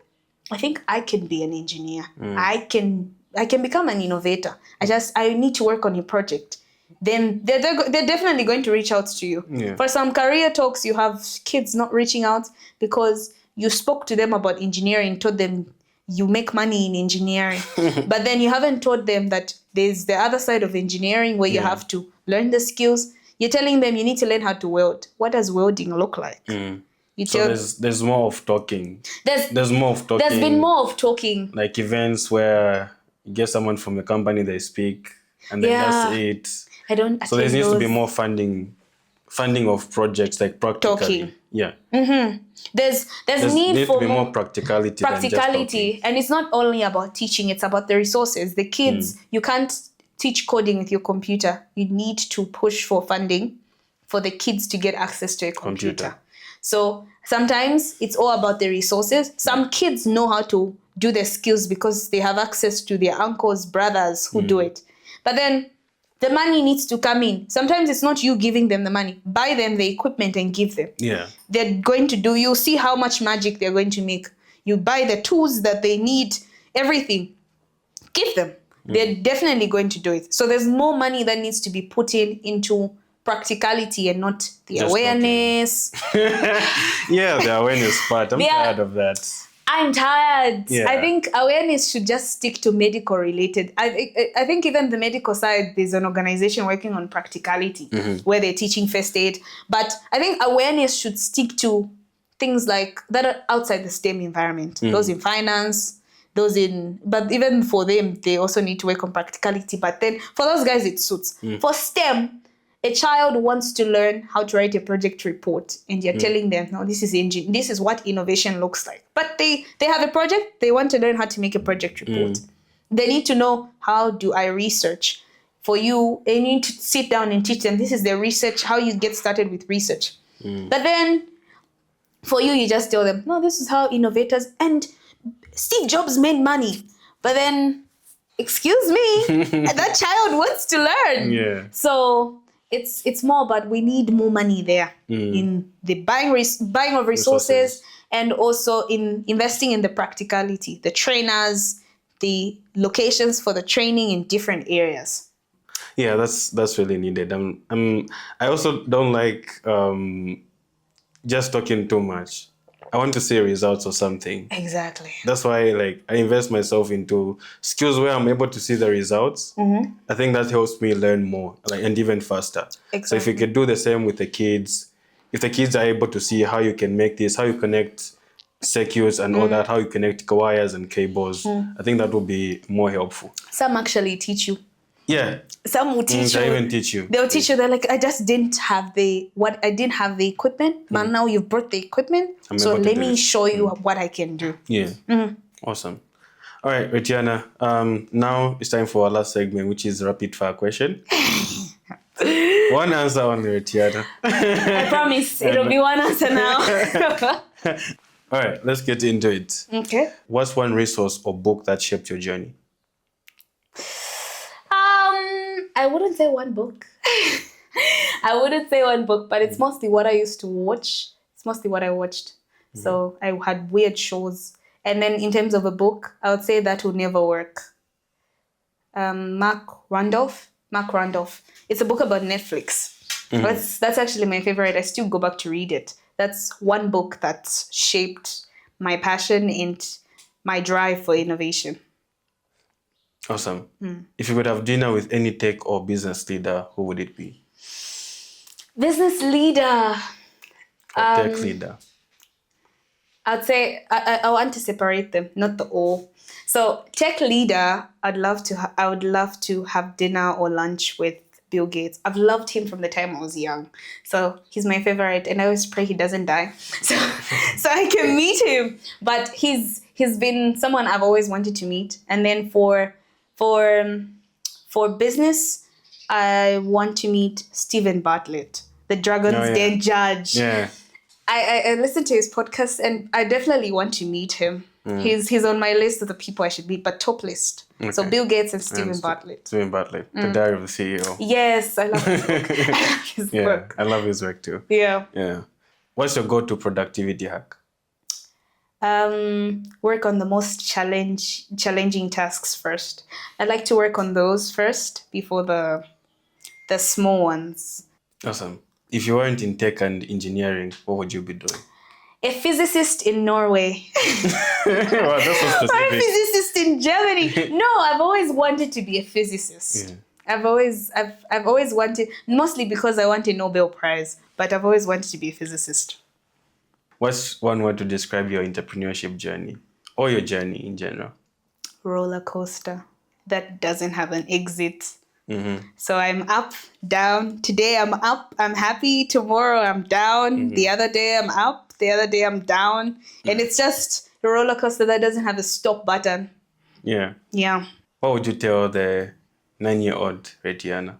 I think I can be an engineer. I can become an innovator. I need to work on your project. Then they're definitely going to reach out to you. For some career talks, you have kids not reaching out because you spoke to them about engineering, told them you make money in engineering, but then you haven't taught them that there's the other side of engineering where you have to learn the skills. You're telling them you need to learn how to weld. What does welding look like? So there's more of talking. There's more of talking. There's been more of talking. Like events where you get someone from the company, they speak, and then that's it. So there needs to be more funding of projects, like practically. Talking. Yeah. There's need for to be more practicality. And it's not only about teaching, it's about the resources. The kids, you can't teach coding with your computer. You need to push for funding for the kids to get access to a computer. So sometimes it's all about the resources. Some kids know how to do the skills because they have access to their uncles, brothers who do it. But then the money needs to come in. Sometimes it's not you giving them the money. Buy them the equipment and give them. They're going to do, you'll see how much magic they're going to make. You buy the tools that they need, everything. Give them. They're definitely going to do it. So there's more money that needs to be put into practicality and not the Just awareness. Yeah, the awareness part. I'm tired of that. I'm tired. Yeah. I think awareness should just stick to medical related. I think even the medical side, there's an organization working on practicality where they're teaching first aid. But I think awareness should stick to things like that are outside the STEM environment. Those in finance, but even for them, they also need to work on practicality. But then for those guys, it suits. For STEM, a child wants to learn how to write a project report, and you're telling them, no, this is what innovation looks like. But they have a project, they want to learn how to make a project report. They need to know, how do I research? For you, you need to sit down and teach them, this is the research, how you get started with research. But then for you just tell them, no, this is how innovators, and Steve Jobs made money. But then, excuse me, that child wants to learn. Yeah. So it's more, but we need more money there in the buying of resources and also in investing in the practicality, the trainers, the locations for the training in different areas. Yeah, that's really needed. I also don't like just talking too much. I want to see results or something. Exactly. That's why I invest myself into skills where I'm able to see the results. I think that helps me learn more and even faster. Exactly. So if you could do the same with the kids, if the kids are able to see how you can make this, how you connect circuits and all that, how you connect wires and cables, I think that will be more helpful. Some actually teach you. Yeah. Some will teach you. They even teach you. They'll teach you. They're like, I just didn't have the equipment, but now you've brought the equipment. So let me show you what I can do. Yeah. Awesome. All right, Retiana. Now it's time for our last segment, which is rapid fire question. One answer only, Retiana. I promise it'll be one answer now. All right, let's get into it. Okay. What's one resource or book that shaped your journey? I wouldn't say one book. I wouldn't say one book, but it's mostly what I used to watch. It's mostly what I watched. So I had weird shows. And then in terms of a book, I would say That Will Never Work. Mark Randolph. It's a book about Netflix. That's actually my favorite. I still go back to read it. That's one book that shaped my passion and my drive for innovation. Awesome. If you could have dinner with any tech or business leader, who would it be? Business leader. Or tech leader. I'd say I want to separate them, not the all. So tech leader, I would love to have dinner or lunch with Bill Gates. I've loved him from the time I was young. So he's my favorite, and I always pray he doesn't die. So I can meet him. But he's been someone I've always wanted to meet. And then for business, I want to meet Stephen Bartlett, the Dragon's Den judge. Yeah. I listened to his podcast and I definitely want to meet him. He's on my list of the people I should meet, but top list. Okay. So Bill Gates and Stephen Bartlett. Stephen Bartlett, the Diary of the CEO. Yes, I love his book. I love his book. I love his work too. Yeah. Yeah. What's your go-to productivity hack? Work on the most challenging tasks first. I like to work on those first before the small ones. Awesome. If you weren't in tech and engineering, what would you be doing? A physicist in Norway. Wow, that's so specific. Or a physicist in Germany. No, I've always wanted to be a physicist. Yeah. I've always wanted, mostly because I want a Nobel Prize, but I've always wanted to be a physicist. What's one word to describe your entrepreneurship journey or your journey in general? Roller coaster that doesn't have an exit. So I'm up, down. Today I'm up, I'm happy. Tomorrow I'm down. The other day I'm up. The other day I'm down. And it's just a roller coaster that doesn't have a stop button. Yeah. Yeah. What would you tell the 9-year-old Retiana?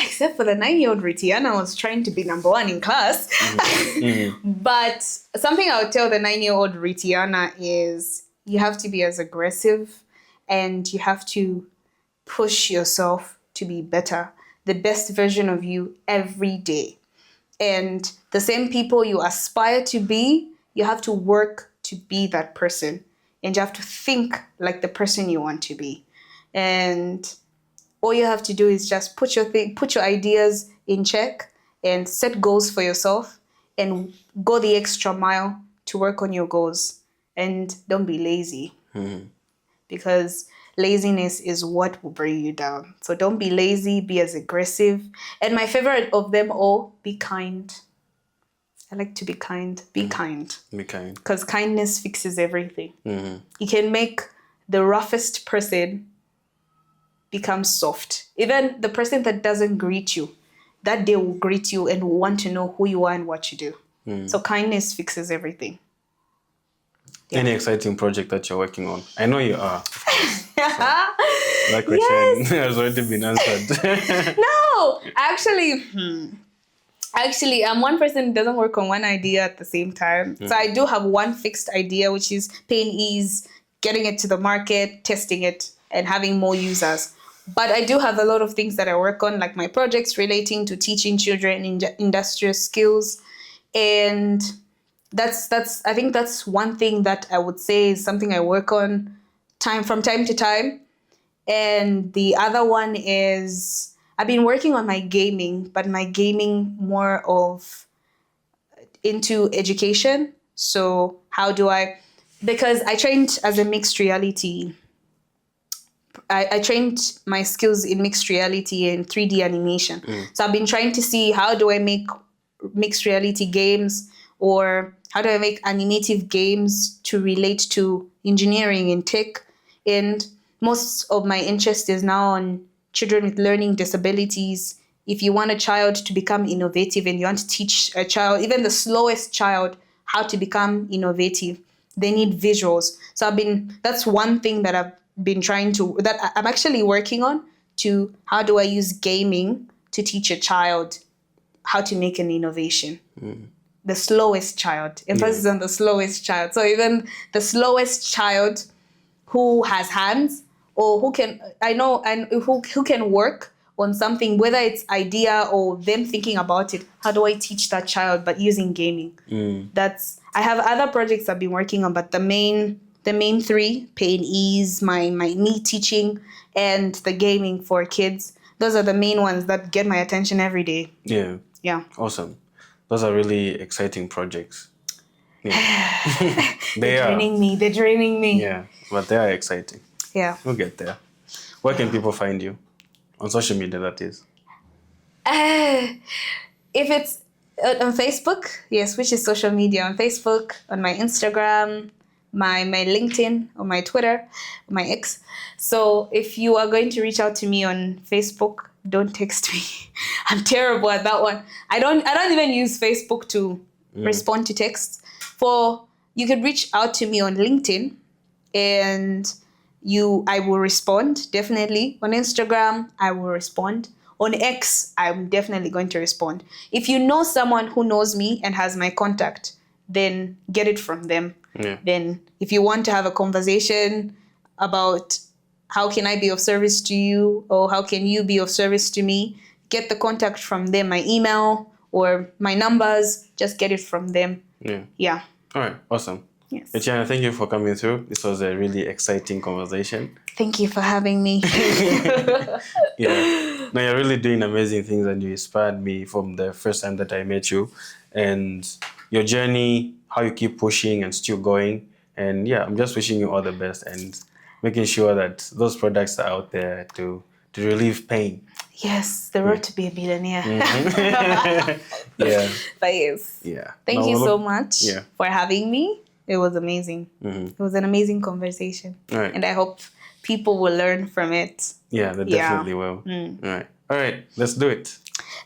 Except for the 9-year-old Retiana was trying to be number one in class. But something I would tell the 9-year-old Retiana is you have to be as aggressive and you have to push yourself to be better, the best version of you every day. And the same people you aspire to be, you have to work to be that person. And you have to think like the person you want to be. And all you have to do is just put your ideas in check and set goals for yourself and go the extra mile to work on your goals. And don't be lazy, because laziness is what will bring you down. So don't be lazy, be as aggressive. And my favorite of them all, be kind. I like to be kind. Be kind. Be kind. Because kindness fixes everything. You can make the roughest person become soft. Even the person that doesn't greet you, that day will greet you and will want to know who you are and what you do. So kindness fixes everything. Yeah. Any exciting project that you're working on? I know you are. That question Yes. has already been answered. No, actually, I'm one person who doesn't work on one idea at the same time. So I do have one fixed idea, which is PainEase, getting it to the market, testing it, and having more users. But I do have a lot of things that I work on, like my projects relating to teaching children industrial skills. And I think that's one thing that I would say is something I work on from time to time. And the other one is I've been working on my gaming, but my gaming more of into education. So because I trained as a mixed reality. I trained my skills in mixed reality and 3D animation. So I've been trying to see how do I make mixed reality games, or how do I make animative games to relate to engineering and tech. And most of my interest is now on children with learning disabilities. If you want a child to become innovative and you want to teach a child, even the slowest child, how to become innovative, they need visuals. So that's one thing that I've been that I'm actually working on, to how do I use gaming to teach a child how to make an innovation. The slowest child, emphasis on the slowest child. So even the slowest child who has hands, or who can work on something, whether it's idea or them thinking about it, how do I teach that child, but using gaming? I have other projects I've been working on, but the main three, PainEase, me teaching, and the gaming for kids, those are the main ones that get my attention every day. Yeah. Awesome. Those are really exciting projects. Yeah. They're draining me. Yeah, but they are exciting. Yeah. We'll get there. Where can people find you? On social media, that is. If it's on Facebook, yes, which is social media, on Facebook, on my Instagram, my LinkedIn, or my Twitter, my X. So if you are going to reach out to me on Facebook, don't text me. I'm terrible at that one. I don't even use Facebook to respond to texts. You could reach out to me on LinkedIn, and I will respond, definitely. On Instagram, I will respond. On X, I'm definitely going to respond. If you know someone who knows me and has my contact, then get it from them. Then if you want to have a conversation about how can I be of service to you, or how can you be of service to me, get the contact from them, my email or my numbers, just get it from them. Yeah. All right, awesome. Yes. Retiana, thank you for coming through. This was a really exciting conversation. Thank you for having me. Yeah. No, you're really doing amazing things, and you inspired me from the first time that I met you. And your journey, how you keep pushing and still going. And yeah, I'm just wishing you all the best and making sure that those products are out there to relieve pain. Yes, the road to be a millionaire. Yeah. But yes. Yeah. Thank you so much for having me. It was amazing. It was an amazing conversation. Right. And I hope people will learn from it. Yeah, they definitely will. All right. Let's do it.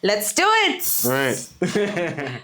Let's do it. All right.